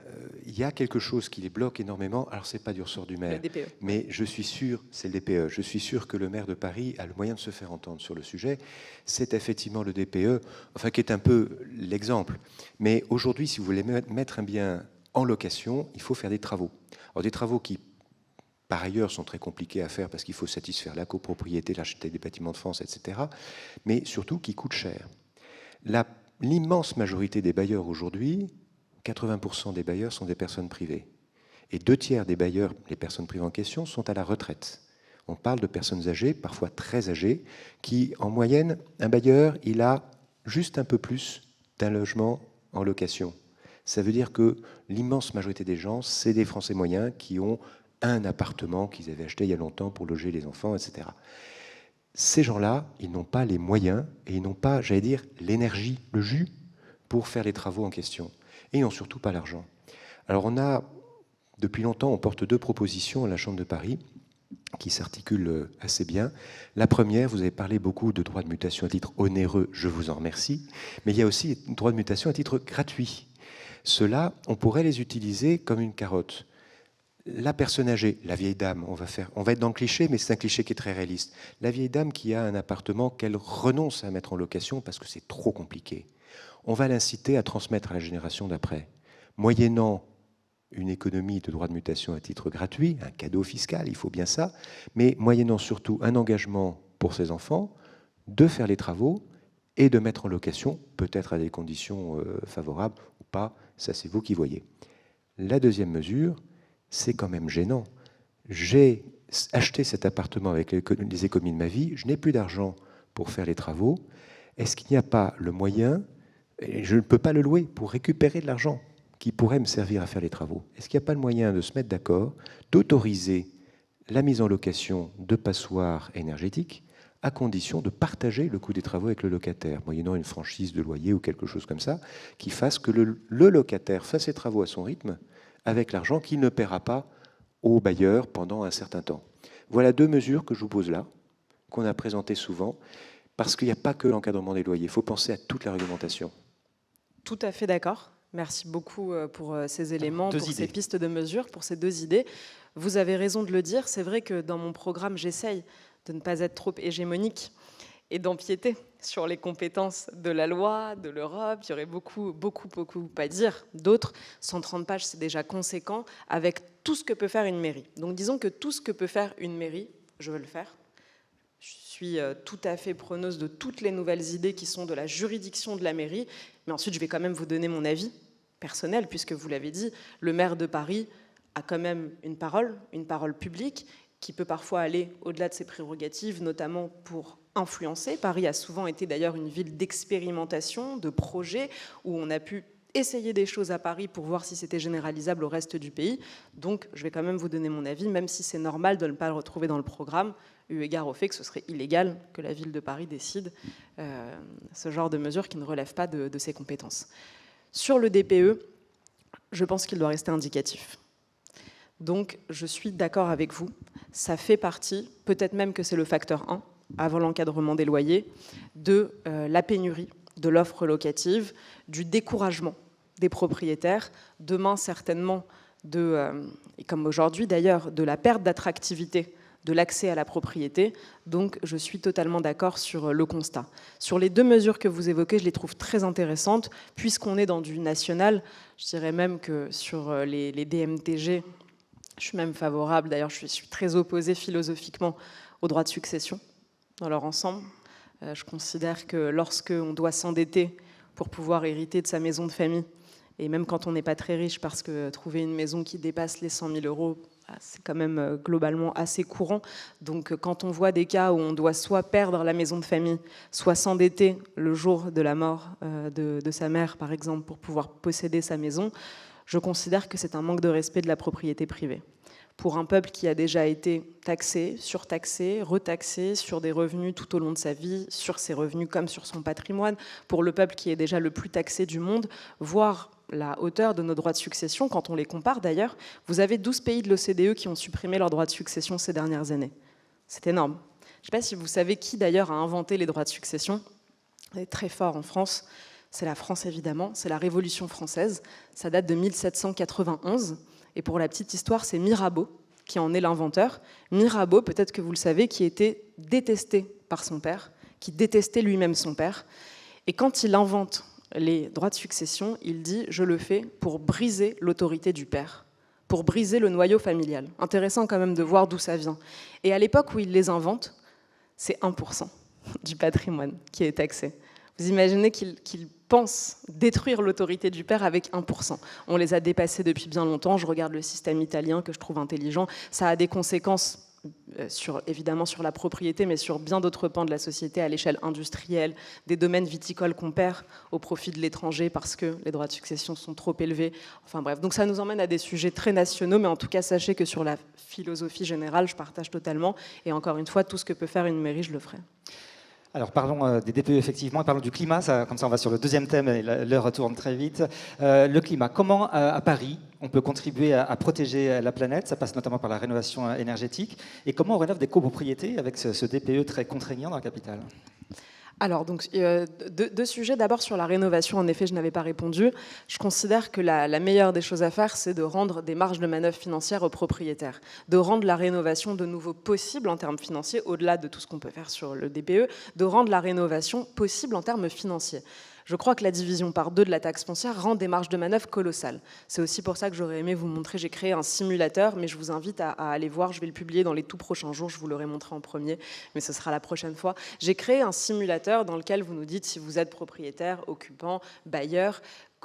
il y a quelque chose qui les bloque énormément. Alors, ce n'est pas du ressort du maire, mais je suis sûr, c'est le DPE, je suis sûr que le maire de Paris a le moyen de se faire entendre sur le sujet. C'est effectivement le DPE, enfin, qui est un peu l'exemple. Mais aujourd'hui, si vous voulez mettre un bien en location, il faut faire des travaux. Alors, des travaux qui, par ailleurs, sont très compliqués à faire parce qu'il faut satisfaire la copropriété, l'architecte des bâtiments de France, etc., mais surtout qui coûtent cher. L'immense majorité des bailleurs aujourd'hui, 80% des bailleurs sont des personnes privées. Et 2/3 des bailleurs, les personnes privées en question, sont à la retraite. On parle de personnes âgées, parfois très âgées, qui, en moyenne, un bailleur, il a juste un peu plus d'un logement en location. Ça veut dire que l'immense majorité des gens, c'est des Français moyens qui ont un appartement qu'ils avaient acheté il y a longtemps pour loger les enfants, etc. Ces gens-là, ils n'ont pas les moyens et ils n'ont pas, j'allais dire, l'énergie, le jus pour faire les travaux en question. Et ils n'ont surtout pas l'argent. Alors depuis longtemps, on porte 2 propositions à la Chambre de Paris qui s'articulent assez bien. La première, vous avez parlé beaucoup de droits de mutation à titre onéreux, je vous en remercie, mais il y a aussi des droits de mutation à titre gratuit. Ceux-là, on pourrait les utiliser comme une carotte. La personne âgée, la vieille dame, on va être dans le cliché, mais c'est un cliché qui est très réaliste. La vieille dame qui a un appartement qu'elle renonce à mettre en location parce que c'est trop compliqué. On va l'inciter à transmettre à la génération d'après, moyennant une économie de droits de mutation à titre gratuit, un cadeau fiscal, il faut bien ça, mais moyennant surtout un engagement pour ses enfants de faire les travaux et de mettre en location, peut-être à des conditions favorables ou pas, ça c'est vous qui voyez. La deuxième mesure, c'est quand même gênant. J'ai acheté cet appartement avec les économies de ma vie, je n'ai plus d'argent pour faire les travaux. Est-ce qu'il n'y a pas le moyen, et je ne peux pas le louer, pour récupérer de l'argent qui pourrait me servir à faire les travaux? Est-ce qu'il n'y a pas le moyen de se mettre d'accord, d'autoriser la mise en location de passoires énergétiques à condition de partager le coût des travaux avec le locataire, moyennant une franchise de loyer ou quelque chose comme ça, qui fasse que le locataire fasse ses travaux à son rythme avec l'argent qu'il ne paiera pas au bailleur pendant un certain temps. Voilà 2 mesures que je vous pose là, qu'on a présentées souvent, parce qu'il n'y a pas que l'encadrement des loyers, il faut penser à toute la réglementation. Tout à fait d'accord. Merci beaucoup pour ces éléments, pour ces pistes de mesure, pour ces 2 idées. Vous avez raison de le dire. C'est vrai que dans mon programme, j'essaye de ne pas être trop hégémonique et d'empiéter sur les compétences de la loi, de l'Europe. Il y aurait beaucoup à dire. D'autres, 130 pages, c'est déjà conséquent, avec tout ce que peut faire une mairie. Donc disons que tout ce que peut faire une mairie, je veux le faire. Je suis tout à fait preneuse de toutes les nouvelles idées qui sont de la juridiction de la mairie, mais ensuite je vais quand même vous donner mon avis personnel, puisque vous l'avez dit, le maire de Paris a quand même une parole publique, qui peut parfois aller au-delà de ses prérogatives, notamment pour influencer. Paris a souvent été d'ailleurs une ville d'expérimentation, de projets, où on a pu essayer des choses à Paris pour voir si c'était généralisable au reste du pays. Donc je vais quand même vous donner mon avis, même si c'est normal de ne pas le retrouver dans le programme, eu égard au fait que ce serait illégal que la ville de Paris décide ce genre de mesures qui ne relèvent pas de ses compétences. Sur le DPE, je pense qu'il doit rester indicatif. Donc je suis d'accord avec vous, ça fait partie, peut-être même que c'est le facteur 1, avant l'encadrement des loyers, de la pénurie, de l'offre locative, du découragement des propriétaires, demain certainement, et comme aujourd'hui d'ailleurs, de la perte d'attractivité de l'accès à la propriété. Donc je suis totalement d'accord sur le constat. Sur les 2 mesures que vous évoquez, je les trouve très intéressantes, puisqu'on est dans du national. Je dirais même que sur les DMTG, je suis même favorable, d'ailleurs je suis très opposée philosophiquement aux droits de succession dans leur ensemble. Je considère que lorsqu'on doit s'endetter pour pouvoir hériter de sa maison de famille, et même quand on n'est pas très riche, parce que trouver une maison qui dépasse les 100 000 euros, c'est quand même globalement assez courant. Donc quand on voit des cas où on doit soit perdre la maison de famille, soit s'endetter le jour de la mort de sa mère, par exemple, pour pouvoir posséder sa maison, je considère que c'est un manque de respect de la propriété privée. Pour un peuple qui a déjà été taxé, surtaxé, retaxé sur des revenus tout au long de sa vie, sur ses revenus comme sur son patrimoine, pour le peuple qui est déjà le plus taxé du monde, voir la hauteur de nos droits de succession, quand on les compare d'ailleurs, vous avez 12 pays de l'OCDE qui ont supprimé leurs droits de succession ces dernières années. C'est énorme. Je ne sais pas si vous savez qui d'ailleurs a inventé les droits de succession. C'est très fort en France. C'est la France évidemment, c'est la Révolution française. Ça date de 1791. Et pour la petite histoire, c'est Mirabeau qui en est l'inventeur. Mirabeau, peut-être que vous le savez, qui était détesté par son père, qui détestait lui-même son père. Et quand il invente les droits de succession, il dit « je le fais pour briser l'autorité du père », pour briser le noyau familial. Intéressant quand même de voir d'où ça vient. Et à l'époque où il les invente, c'est 1% du patrimoine qui est taxé. Vous imaginez qu'il pense détruire l'autorité du père avec 1%. On les a dépassés depuis bien longtemps. Je regarde le système italien que je trouve intelligent. Ça a des conséquences évidemment sur la propriété, mais sur bien d'autres pans de la société à l'échelle industrielle, des domaines viticoles qu'on perd au profit de l'étranger parce que les droits de succession sont trop élevés. Enfin bref, donc ça nous emmène à des sujets très nationaux, mais en tout cas, sachez que sur la philosophie générale, je partage totalement. Et encore une fois, tout ce que peut faire une mairie, je le ferai. Alors parlons des DPE effectivement, et parlons du climat, comme ça on va sur le deuxième thème, et l'heure tourne très vite. Le climat, comment à Paris on peut contribuer à protéger la planète? Ça passe notamment par la rénovation énergétique. Et comment on rénove des copropriétés avec ce DPE très contraignant dans la capitale? Alors, donc, deux sujets. D'abord, sur la rénovation, en effet, je n'avais pas répondu. Je considère que la meilleure des choses à faire, c'est de rendre des marges de manœuvre financières aux propriétaires, de rendre la rénovation de nouveau possible en termes financiers, au-delà de tout ce qu'on peut faire sur le DPE, de rendre la rénovation possible en termes financiers. Je crois que la division par 2 de la taxe foncière rend des marges de manœuvre colossales. C'est aussi pour ça que j'aurais aimé vous montrer, j'ai créé un simulateur, mais je vous invite à aller voir, je vais le publier dans les tout prochains jours, je vous l'aurai montré en premier, mais ce sera la prochaine fois. J'ai créé un simulateur dans lequel vous nous dites si vous êtes propriétaire, occupant, bailleur,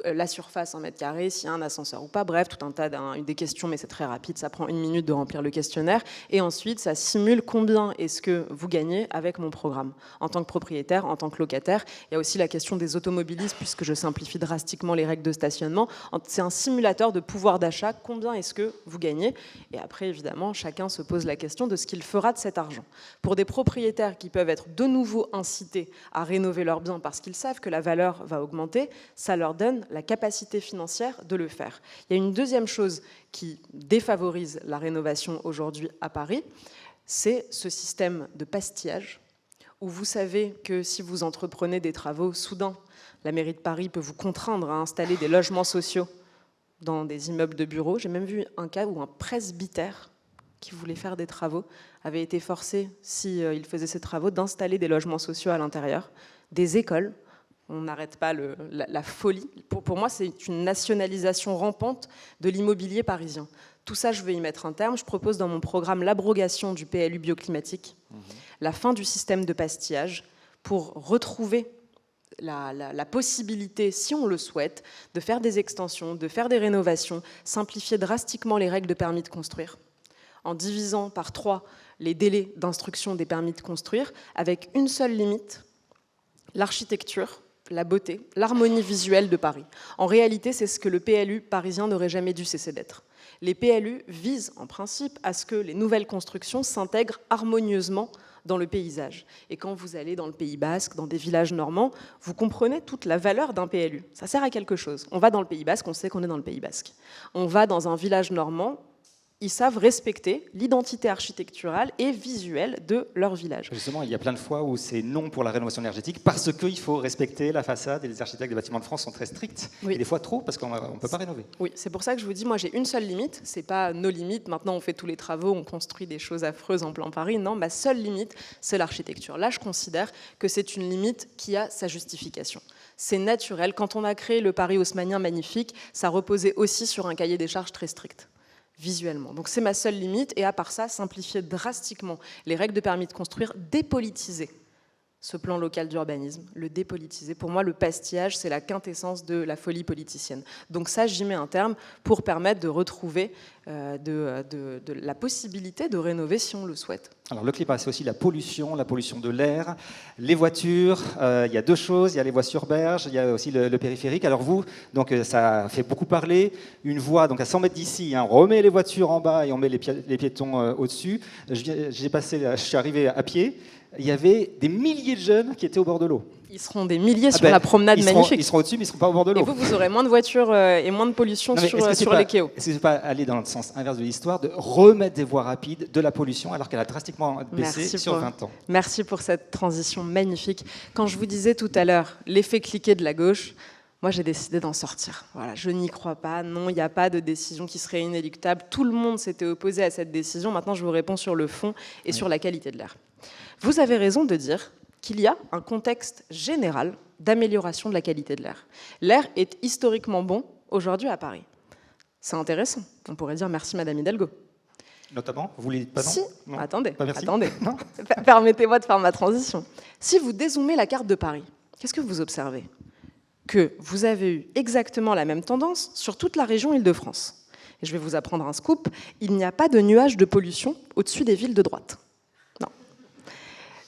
la surface en mètres carrés, s'il y a un ascenseur ou pas, bref, tout un tas des questions, mais c'est très rapide, ça prend 1 minute de remplir le questionnaire, et ensuite ça simule combien est-ce que vous gagnez avec mon programme, en tant que propriétaire, en tant que locataire. Il y a aussi la question des automobilistes, puisque je simplifie drastiquement les règles de stationnement. C'est un simulateur de pouvoir d'achat, combien est-ce que vous gagnez, et après évidemment chacun se pose la question de ce qu'il fera de cet argent. Pour des propriétaires qui peuvent être de nouveau incités à rénover leurs biens parce qu'ils savent que la valeur va augmenter, ça leur donne la capacité financière de le faire. Il y a une deuxième chose qui défavorise la rénovation aujourd'hui à Paris, c'est ce système de pastillage, où vous savez que si vous entreprenez des travaux, soudain, la mairie de Paris peut vous contraindre à installer des logements sociaux dans des immeubles de bureaux. J'ai même vu un cas où un presbytère qui voulait faire des travaux avait été forcé, s'il faisait ses travaux, d'installer des logements sociaux à l'intérieur, des écoles. On n'arrête pas la folie. Pour moi, c'est une nationalisation rampante de l'immobilier parisien. Tout ça, je vais y mettre un terme. Je propose dans mon programme l'abrogation du PLU bioclimatique, la fin du système de pastillage, pour retrouver la possibilité, si on le souhaite, de faire des extensions, de faire des rénovations, simplifier drastiquement les règles de permis de construire, en divisant par 3 les délais d'instruction des permis de construire, avec une seule limite, l'architecture, la beauté, l'harmonie visuelle de Paris. En réalité, c'est ce que le PLU parisien n'aurait jamais dû cesser d'être. Les PLU visent, en principe, à ce que les nouvelles constructions s'intègrent harmonieusement dans le paysage. Et quand vous allez dans le Pays Basque, dans des villages normands, vous comprenez toute la valeur d'un PLU. Ça sert à quelque chose. On va dans le Pays Basque, on sait qu'on est dans le Pays Basque. On va dans un village normand, ils savent respecter l'identité architecturale et visuelle de leur village. Justement, il y a plein de fois où c'est non pour la rénovation énergétique parce qu'il faut respecter la façade et les architectes des bâtiments de France sont très stricts. Oui. Et des fois trop parce qu'on ne peut pas rénover. Oui, c'est pour ça que je vous dis, moi j'ai une seule limite, c'est pas nos limites, maintenant on fait tous les travaux, on construit des choses affreuses en plein Paris. Non, ma seule limite, c'est l'architecture. Là, je considère que c'est une limite qui a sa justification. C'est naturel. Quand on a créé le Paris haussmannien magnifique, ça reposait aussi sur un cahier des charges très strict, visuellement. Donc c'est ma seule limite, et à part ça, simplifier drastiquement les règles de permis de construire, dépolitiser ce plan local d'urbanisme, le dépolitiser. Pour moi, le pastillage, c'est la quintessence de la folie politicienne. Donc ça, j'y mets un terme pour permettre de retrouver de la possibilité de rénover si on le souhaite. Alors le climat, c'est aussi la pollution de l'air, les voitures. Il y a 2 choses, il y a les voies sur berge, il y a aussi le périphérique. Alors vous, donc ça fait beaucoup parler. Une voie donc à 100 mètres d'ici, hein, on remet les voitures en bas et on met les piétons au-dessus. Je suis arrivé à pied. Il y avait des milliers de jeunes qui étaient au bord de l'eau. Ils seront des milliers sur la promenade magnifique. Ils seront au-dessus, mais ils ne seront pas au bord de l'eau. Et vous aurez moins de voitures et moins de pollution sur les quais. Est-ce que ce n'est pas aller dans le sens inverse de l'histoire, de remettre des voies rapides, de la pollution, alors qu'elle a drastiquement baissé sur 20 ans? Merci pour cette transition magnifique. Quand je vous disais tout à l'heure l'effet cliquet de la gauche, moi j'ai décidé d'en sortir. Voilà, je n'y crois pas. Non, il n'y a pas de décision qui serait inéluctable. Tout le monde s'était opposé à cette décision. Maintenant, je vous réponds sur le fond et sur la qualité de l'air. Vous avez raison de dire qu'il y a un contexte général d'amélioration de la qualité de l'air. L'air est historiquement bon aujourd'hui à Paris. C'est intéressant. On pourrait dire merci Madame Hidalgo. Notamment, vous ne dites pas non? Si, non. attendez. Non. Permettez-moi de faire ma transition. Si vous dézoomez la carte de Paris, qu'est-ce que vous observez? Que vous avez eu exactement la même tendance sur toute la région Île-de-France. Et je vais vous apprendre un scoop, il n'y a pas de nuages de pollution au-dessus des villes de droite. Non.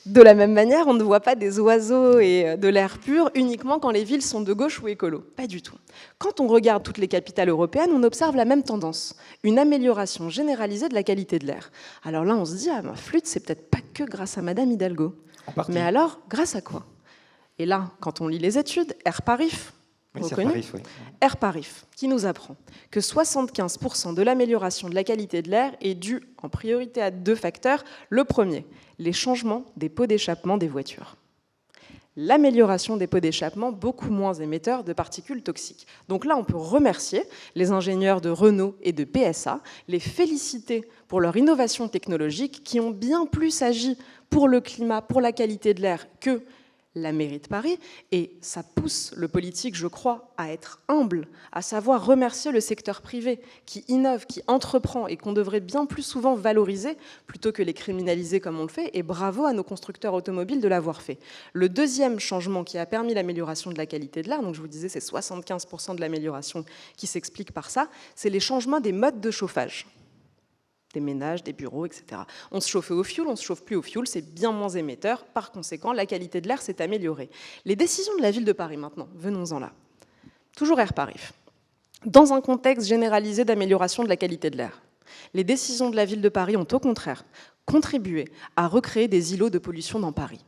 De la même manière, on ne voit pas des oiseaux et de l'air pur uniquement quand les villes sont de gauche ou écolo. Pas du tout. Quand on regarde toutes les capitales européennes, on observe la même tendance, une amélioration généralisée de la qualité de l'air. Alors là, on se dit, ah, ma flûte, c'est peut-être pas que grâce à Madame Hidalgo. Mais alors, grâce à quoi? Et là, quand on lit les études, Airparif, reconnu, Airparif, qui nous apprend que 75% de l'amélioration de la qualité de l'air est due en priorité à 2 facteurs. Le premier, les changements des pots d'échappement des voitures. L'amélioration des pots d'échappement beaucoup moins émetteurs de particules toxiques. Donc là, on peut remercier les ingénieurs de Renault et de PSA, les féliciter pour leur innovation technologique qui ont bien plus agi pour le climat, pour la qualité de l'air que la mairie de Paris, et ça pousse le politique, je crois, à être humble, à savoir remercier le secteur privé qui innove, qui entreprend et qu'on devrait bien plus souvent valoriser plutôt que les criminaliser comme on le fait, et bravo à nos constructeurs automobiles de l'avoir fait. Le deuxième changement qui a permis l'amélioration de la qualité de l'air, donc je vous disais c'est 75% de l'amélioration qui s'explique par ça, c'est les changements des modes de chauffage. Des ménages, des bureaux, etc. On se chauffait au fioul, on ne se chauffe plus au fioul, c'est bien moins émetteur. Par conséquent, la qualité de l'air s'est améliorée. Les décisions de la ville de Paris maintenant, venons-en là. Toujours Airparif. Dans un contexte généralisé d'amélioration de la qualité de l'air, les décisions de la ville de Paris ont au contraire contribué à recréer des îlots de pollution dans Paris.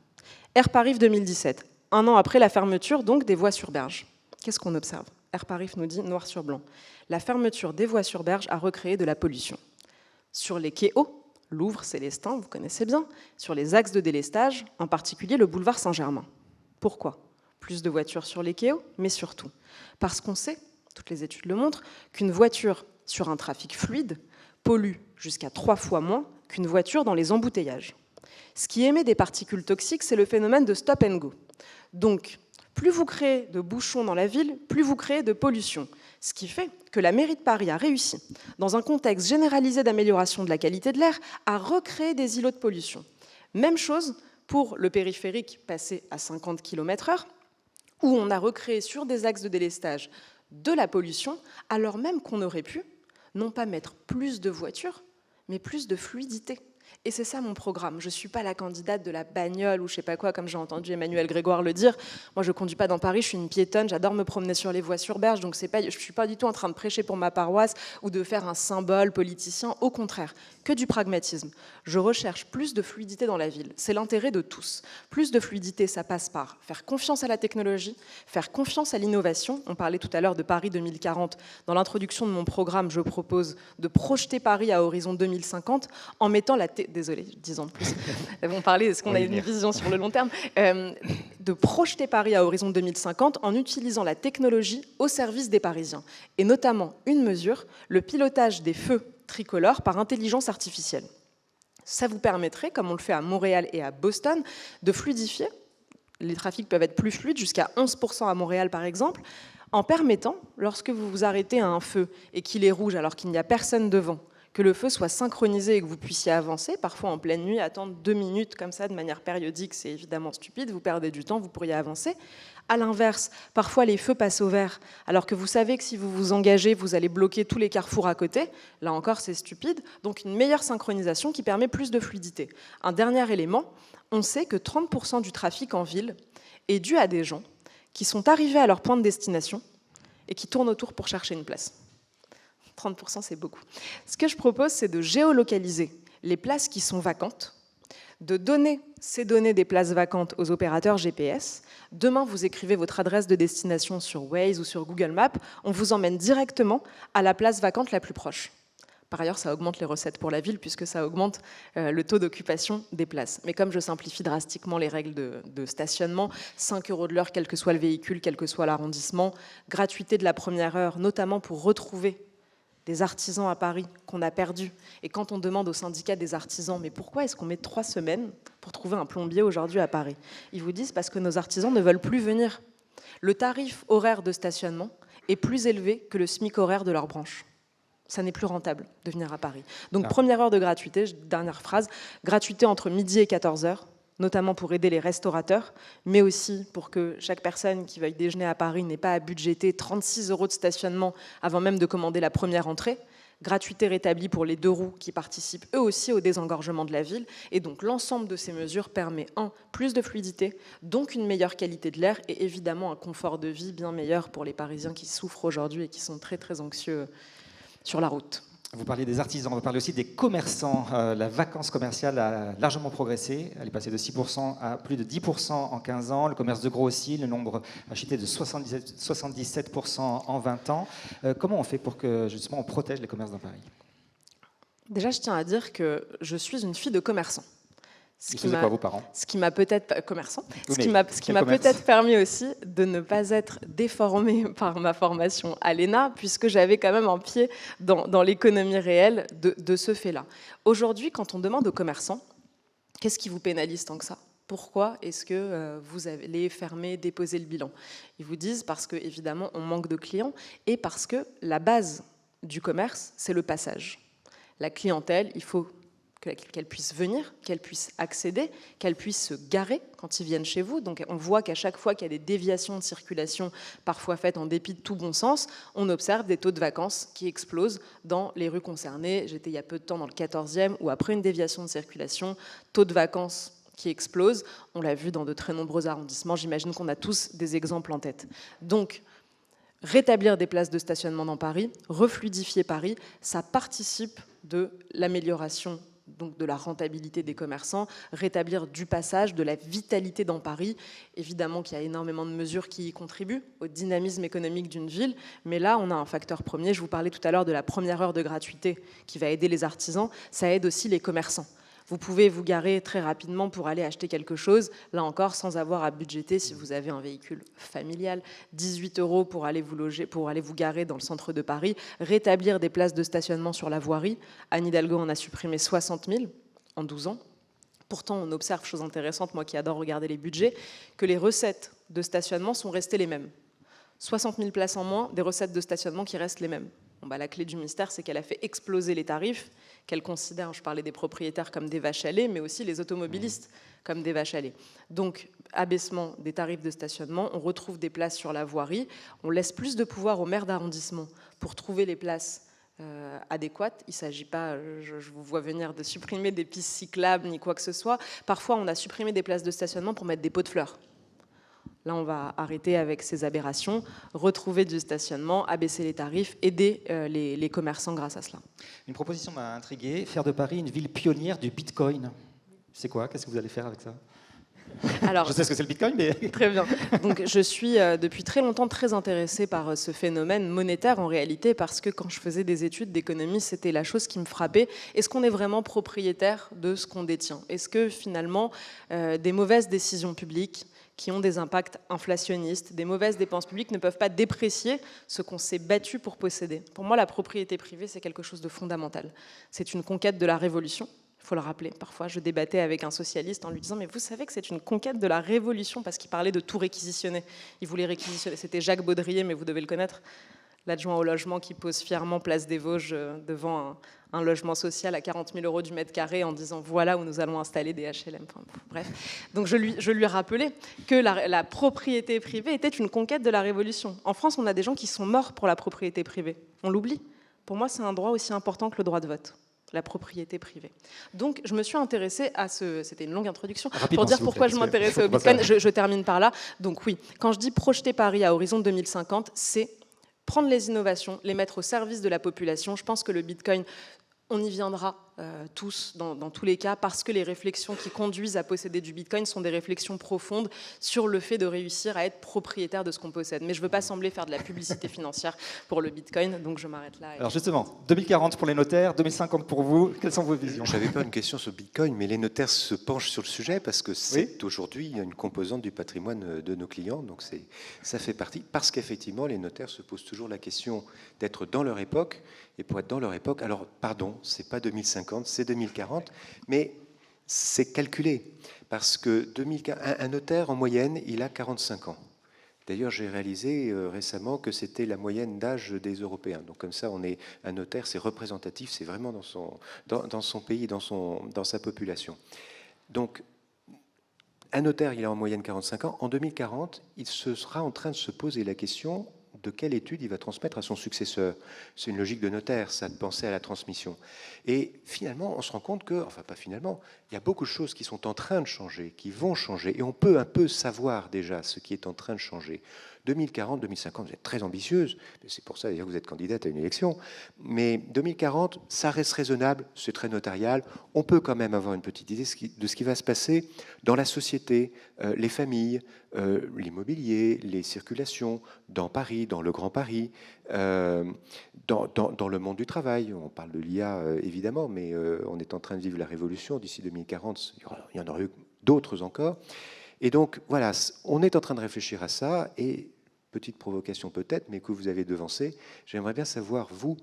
Airparif 2017, un an après la fermeture donc des voies sur berge. Qu'est-ce qu'on observe? Airparif nous dit noir sur blanc. La fermeture des voies sur berge a recréé de la pollution. Sur les quais hauts, Louvre, Célestin, vous connaissez bien, sur les axes de délestage, en particulier le boulevard Saint-Germain. Pourquoi? Plus de voitures sur les quais hauts, mais surtout parce qu'on sait, toutes les études le montrent, qu'une voiture sur un trafic fluide pollue jusqu'à 3 fois moins qu'une voiture dans les embouteillages. Ce qui émet des particules toxiques, c'est le phénomène de stop and go. Donc, plus vous créez de bouchons dans la ville, plus vous créez de pollution. Ce qui fait que la mairie de Paris a réussi, dans un contexte généralisé d'amélioration de la qualité de l'air, à recréer des îlots de pollution. Même chose pour le périphérique passé à 50 km/h, où on a recréé sur des axes de délestage de la pollution, alors même qu'on aurait pu, non pas mettre plus de voitures, mais plus de fluidité. Et c'est ça mon programme. Je ne suis pas la candidate de la bagnole ou je ne sais pas quoi, comme j'ai entendu Emmanuel Grégoire le dire. Moi, je ne conduis pas dans Paris, je suis une piétonne, j'adore me promener sur les voies sur berge, donc je ne suis pas du tout en train de prêcher pour ma paroisse ou de faire un symbole politicien. Au contraire, que du pragmatisme. Je recherche plus de fluidité dans la ville. C'est l'intérêt de tous. Plus de fluidité, ça passe par faire confiance à la technologie, faire confiance à l'innovation. On parlait tout à l'heure de Paris 2040. Dans l'introduction de mon programme, je propose de projeter Paris à horizon 2050 en mettant désolé, 10 ans de plus. On parlait, est-ce qu'on a une vision sur le long terme, de projeter Paris à horizon 2050 en utilisant la technologie au service des Parisiens. Et notamment, une mesure, le pilotage des feux tricolores par intelligence artificielle. Ça vous permettrait, comme on le fait à Montréal et à Boston, de fluidifier. Les trafics peuvent être plus fluides, jusqu'à 11% à Montréal par exemple, en permettant, lorsque vous vous arrêtez à un feu et qu'il est rouge alors qu'il n'y a personne devant, que le feu soit synchronisé et que vous puissiez avancer, parfois en pleine nuit, attendre 2 minutes comme ça de manière périodique, c'est évidemment stupide, vous perdez du temps, vous pourriez avancer. À l'inverse, parfois les feux passent au vert, alors que vous savez que si vous vous engagez, vous allez bloquer tous les carrefours à côté. Là encore, c'est stupide. Donc une meilleure synchronisation qui permet plus de fluidité. Un dernier élément, on sait que 30% du trafic en ville est dû à des gens qui sont arrivés à leur point de destination et qui tournent autour pour chercher une place. 30%, c'est beaucoup. Ce que je propose, c'est de géolocaliser les places qui sont vacantes, de donner ces données des places vacantes aux opérateurs GPS. Demain, vous écrivez votre adresse de destination sur Waze ou sur Google Maps, on vous emmène directement à la place vacante la plus proche. Par ailleurs, ça augmente les recettes pour la ville puisque ça augmente le taux d'occupation des places. Mais comme je simplifie drastiquement les règles de stationnement, 5 € de l'heure, quel que soit le véhicule, quel que soit l'arrondissement, gratuité de la première heure, notamment pour retrouver des artisans à Paris qu'on a perdus. Et quand on demande au syndicat des artisans, mais pourquoi est-ce qu'on met 3 semaines pour trouver un plombier aujourd'hui à Paris? Ils vous disent parce que nos artisans ne veulent plus venir. Le tarif horaire de stationnement est plus élevé que le SMIC horaire de leur branche. Ça n'est plus rentable de venir à Paris. Donc première heure de gratuité, dernière phrase, gratuité entre midi et 14h, notamment pour aider les restaurateurs, mais aussi pour que chaque personne qui veuille déjeuner à Paris n'ait pas à budgéter 36 € de stationnement avant même de commander la première entrée. gratuité rétablie pour les 2 roues qui participent eux aussi au désengorgement de la ville. Et donc l'ensemble de ces mesures permet, plus de fluidité, donc une meilleure qualité de l'air et évidemment un confort de vie bien meilleur pour les Parisiens qui souffrent aujourd'hui et qui sont très très anxieux sur la route. Vous parlez des artisans, on va parler aussi des commerçants. La vacance commerciale a largement progressé. Elle est passée de 6% à plus de 10% en 15 ans. Le commerce de gros aussi, le nombre a chuté de 77% en 20 ans. Comment on fait pour que justement on protège les commerces dans Paris? Déjà, je tiens à dire que je suis une fille de commerçant. Ils faisaient quoi, vos parents? Ce qui m'a peut-être commerçant, Oui, ce qui m'a peut-être permis aussi de ne pas être déformée par ma formation à l'ENA, puisque j'avais quand même un pied dans l'économie réelle de ce fait-là. Aujourd'hui, quand on demande aux commerçants, qu'est-ce qui vous pénalise tant que ça? Pourquoi est-ce que vous allez fermer, déposer le bilan? Ils vous disent parce que évidemment on manque de clients et parce que la base du commerce, c'est le passage. La clientèle, il faut qu'elle puisse venir, qu'elle puisse accéder, qu'elle puisse se garer quand ils viennent chez vous. Donc on voit qu'à chaque fois qu'il y a des déviations de circulation, parfois faites en dépit de tout bon sens, on observe des taux de vacances qui explosent dans les rues concernées. J'étais il y a peu de temps dans le 14e, où après une déviation de circulation, taux de vacances qui explose. On l'a vu dans de très nombreux arrondissements. J'imagine qu'on a tous des exemples en tête. Donc, rétablir des places de stationnement dans Paris, refluidifier Paris, ça participe de l'amélioration donc de la rentabilité des commerçants, rétablir du passage, de la vitalité dans Paris. Évidemment qu'il y a énormément de mesures qui y contribuent au dynamisme économique d'une ville, mais là, on a un facteur premier. Je vous parlais tout à l'heure de la première heure de gratuité qui va aider les artisans. Ça aide aussi les commerçants. Vous pouvez vous garer très rapidement pour aller acheter quelque chose, là encore sans avoir à budgéter si vous avez un véhicule familial. 18 € pour aller vous loger, pour aller vous garer dans le centre de Paris. Rétablir des places de stationnement sur la voirie. Anne Hidalgo en a supprimé 60 000 en 12 ans. Pourtant, on observe, chose intéressante, moi qui adore regarder les budgets, que les recettes de stationnement sont restées les mêmes. 60 000 places en moins, des recettes de stationnement qui restent les mêmes. Bon, bah, la clé du mystère, c'est qu'elle a fait exploser les tarifs, qu'elle considère, je parlais des propriétaires comme des vaches à lait, mais aussi les automobilistes comme des vaches à lait. Donc, abaissement des tarifs de stationnement, on retrouve des places sur la voirie, on laisse plus de pouvoir aux maires d'arrondissement pour trouver les places adéquates. Il ne s'agit pas, je vous vois venir, de supprimer des pistes cyclables ni quoi que ce soit. Parfois, on a supprimé des places de stationnement pour mettre des pots de fleurs. Là, on va arrêter avec ces aberrations, retrouver du stationnement, abaisser les tarifs, aider les commerçants grâce à cela. Une proposition m'a intrigué, faire de Paris une ville pionnière du Bitcoin. C'est quoi? Qu'est-ce que vous allez faire avec ça? Alors, je sais ce que c'est le Bitcoin, mais... Très bien. Donc, je suis depuis très longtemps très intéressée par ce phénomène monétaire en réalité, parce que quand je faisais des études d'économie, c'était la chose qui me frappait. Est-ce qu'on est vraiment propriétaire de ce qu'on détient? Est-ce que finalement, des mauvaises décisions publiques qui ont des impacts inflationnistes, des mauvaises dépenses publiques ne peuvent pas déprécier ce qu'on s'est battu pour posséder? Pour moi, la propriété privée, c'est quelque chose de fondamental. C'est une conquête de la révolution. Il faut le rappeler. Parfois, je débattais avec un socialiste en lui disant « Mais vous savez que c'est une conquête de la révolution » parce qu'il parlait de tout réquisitionner. Il voulait réquisitionner. C'était Jacques Baudrier, mais vous devez le connaître, l'adjoint au logement qui pose fièrement place des Vosges devant un logement social à 40 000 € du mètre carré en disant « Voilà où nous allons installer des HLM ». Enfin, bref. Donc je lui rappelais que la propriété privée était une conquête de la révolution. En France, on a des gens qui sont morts pour la propriété privée. On l'oublie. Pour moi, c'est un droit aussi important que le droit de vote, la propriété privée. Donc, je me suis intéressée à ce... C'était une longue introduction pour dire pourquoi je m'intéressais au Bitcoin. Je termine par là. Donc oui, quand je dis projeter Paris à horizon 2050, c'est prendre les innovations, les mettre au service de la population. Je pense que le Bitcoin, on y viendra tous, dans tous les cas, parce que les réflexions qui conduisent à posséder du Bitcoin sont des réflexions profondes sur le fait de réussir à être propriétaire de ce qu'on possède. Mais je ne veux pas sembler faire de la publicité financière pour le Bitcoin, donc je m'arrête là. Alors justement, 2040 pour les notaires, 2050 pour vous, quelles sont vos visions? Je n'avais pas une question sur le Bitcoin, mais les notaires se penchent sur le sujet parce que c'est aujourd'hui une composante du patrimoine de nos clients, donc ça fait partie, parce qu'effectivement, les notaires se posent toujours la question d'être dans leur époque, et pour être dans leur époque, alors pardon, c'est pas 2050, c'est 2040, mais c'est calculé, parce que un notaire, en moyenne, il a 45 ans. D'ailleurs, j'ai réalisé récemment que c'était la moyenne d'âge des Européens. Donc comme ça, un notaire, c'est représentatif, c'est vraiment dans son pays, dans sa population. Donc, un notaire, il a en moyenne 45 ans. En 2040, il sera en train de se poser la question de quelle étude il va transmettre à son successeur. C'est une logique de notaire, ça, de penser à la transmission. Et finalement, on se rend compte que, enfin pas finalement, il y a beaucoup de choses qui sont en train de changer, qui vont changer, et on peut un peu savoir déjà ce qui est en train de changer. 2040, 2050, vous êtes très ambitieuse, c'est pour ça d'ailleurs que vous êtes candidate à une élection, mais 2040, ça reste raisonnable, c'est très notarial, on peut quand même avoir une petite idée de ce qui va se passer dans la société, les familles, l'immobilier, les circulations, dans Paris, dans le Grand Paris, dans le monde du travail. On parle de l'IA évidemment, mais on est en train de vivre la révolution. D'ici 2040, il y en aura eu d'autres encore. Et donc voilà, on est en train de réfléchir à ça, et petite provocation peut-être, mais que vous avez devancé, j'aimerais bien savoir, vous,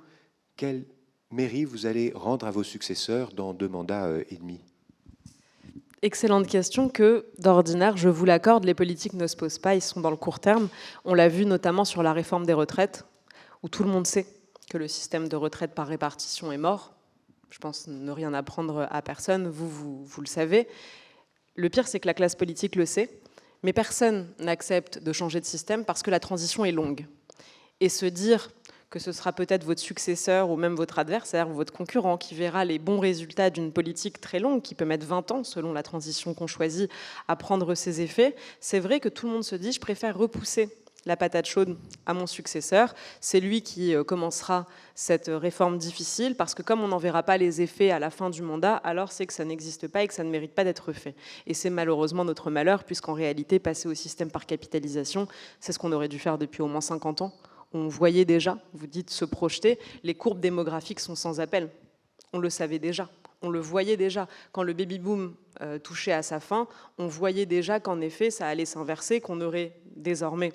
quelle mairie vous allez rendre à vos successeurs dans 2 mandats et demi? Excellente question que, d'ordinaire, je vous l'accorde, les politiques ne se posent pas, ils sont dans le court terme. On l'a vu notamment sur la réforme des retraites, où tout le monde sait que le système de retraite par répartition est mort. Je pense ne rien apprendre à personne, vous le savez. Le pire, c'est que la classe politique le sait, mais personne n'accepte de changer de système parce que la transition est longue. Et se dire que ce sera peut-être votre successeur ou même votre adversaire ou votre concurrent qui verra les bons résultats d'une politique très longue, qui peut mettre 20 ans, selon la transition qu'on choisit, à prendre ses effets, c'est vrai que tout le monde se dit « je préfère repousser la patate chaude à mon successeur, c'est lui qui commencera cette réforme difficile, parce que comme on n'en verra pas les effets à la fin du mandat, alors c'est que ça n'existe pas et que ça ne mérite pas d'être fait. » Et c'est malheureusement notre malheur, puisqu'en réalité, passer au système par capitalisation, c'est ce qu'on aurait dû faire depuis au moins 50 ans. On voyait déjà, vous dites se projeter, les courbes démographiques sont sans appel. On le savait déjà. On le voyait déjà. Quand le baby-boom touchait à sa fin, on voyait déjà qu'en effet, ça allait s'inverser, qu'on aurait désormais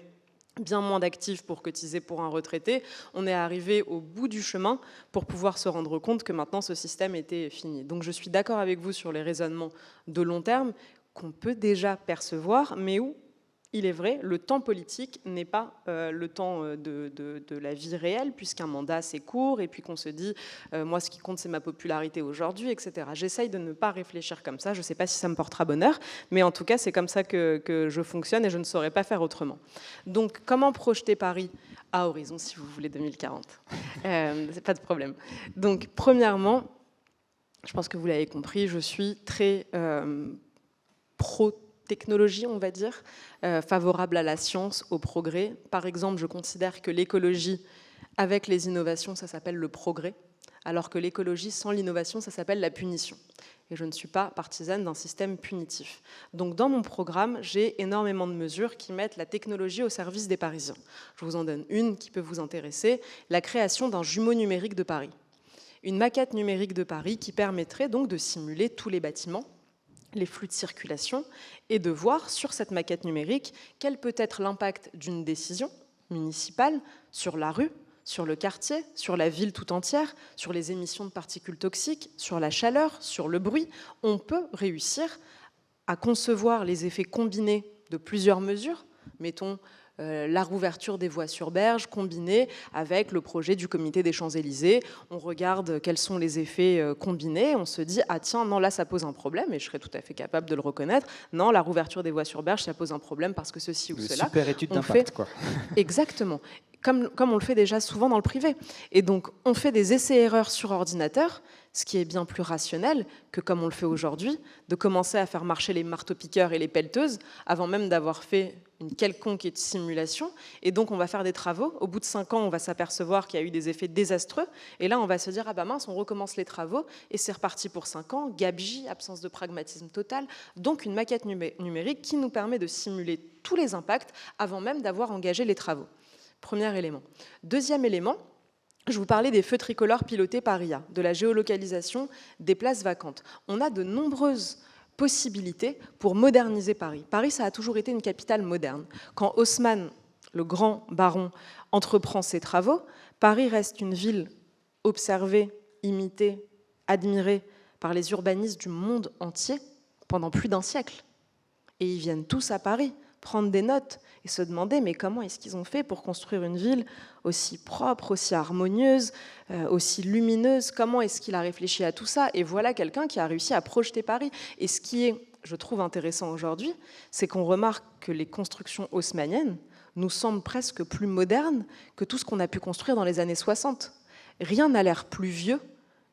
bien moins d'actifs pour cotiser pour un retraité. On est arrivé au bout du chemin pour pouvoir se rendre compte que maintenant ce système était fini. Donc je suis d'accord avec vous sur les raisonnements de long terme qu'on peut déjà percevoir, mais où, il est vrai, le temps politique n'est pas le temps de la vie réelle, puisqu'un mandat c'est court, et puis qu'on se dit moi ce qui compte c'est ma popularité aujourd'hui, etc. J'essaye de ne pas réfléchir comme ça, je ne sais pas si ça me portera bonheur, mais en tout cas c'est comme ça que je fonctionne et je ne saurais pas faire autrement. Donc comment projeter Paris à horizon, si vous voulez, 2040 c'est pas de problème. Donc premièrement, je pense que vous l'avez compris, je suis très pro-technologie, on va dire, favorable à la science, au progrès. Par exemple, je considère que l'écologie, avec les innovations, ça s'appelle le progrès, alors que l'écologie sans l'innovation, ça s'appelle la punition. Et je ne suis pas partisane d'un système punitif. Donc dans mon programme, j'ai énormément de mesures qui mettent la technologie au service des Parisiens. Je vous en donne une qui peut vous intéresser, la création d'un jumeau numérique de Paris. Une maquette numérique de Paris qui permettrait donc de simuler tous les bâtiments, les flux de circulation, et de voir sur cette maquette numérique quel peut être l'impact d'une décision municipale sur la rue, sur le quartier, sur la ville tout entière, sur les émissions de particules toxiques, sur la chaleur, sur le bruit. On peut réussir à concevoir les effets combinés de plusieurs mesures, mettons la rouverture des voies sur berge combinée avec le projet du comité des Champs-Élysées. On regarde quels sont les effets combinés, on se dit « ah tiens, non, là ça pose un problème » et je serais tout à fait capable de le reconnaître. Non, la rouverture des voies sur berge, ça pose un problème parce que ceci ou cela. Super étude d'impact, quoi. Exactement. Comme on le fait déjà souvent dans le privé. Et donc, on fait des essais-erreurs sur ordinateur, ce qui est bien plus rationnel que, comme on le fait aujourd'hui, de commencer à faire marcher les marteaux-piqueurs et les pelleteuses avant même d'avoir fait une quelconque simulation. Et donc, on va faire des travaux. Au bout de 5 ans, on va s'apercevoir qu'il y a eu des effets désastreux. Et là, on va se dire, ah bah mince, on recommence les travaux et c'est reparti pour 5 ans. Gabegie, absence de pragmatisme total. Donc, une maquette numérique qui nous permet de simuler tous les impacts avant même d'avoir engagé les travaux. Premier élément. Deuxième élément, je vous parlais des feux tricolores pilotés par IA, de la géolocalisation des places vacantes. On a de nombreuses possibilités pour moderniser Paris. Paris, ça a toujours été une capitale moderne. Quand Haussmann, le grand baron, entreprend ses travaux, Paris reste une ville observée, imitée, admirée par les urbanistes du monde entier pendant plus d'1 siècle. Et ils viennent tous à Paris prendre des notes et se demander mais comment est-ce qu'ils ont fait pour construire une ville aussi propre, aussi harmonieuse, aussi lumineuse, comment est-ce qu'il a réfléchi à tout ça? Et voilà quelqu'un qui a réussi à projeter Paris. Et ce qui est, je trouve, intéressant aujourd'hui, c'est qu'on remarque que les constructions haussmanniennes nous semble presque plus moderne que tout ce qu'on a pu construire dans les années 60. Rien n'a l'air plus vieux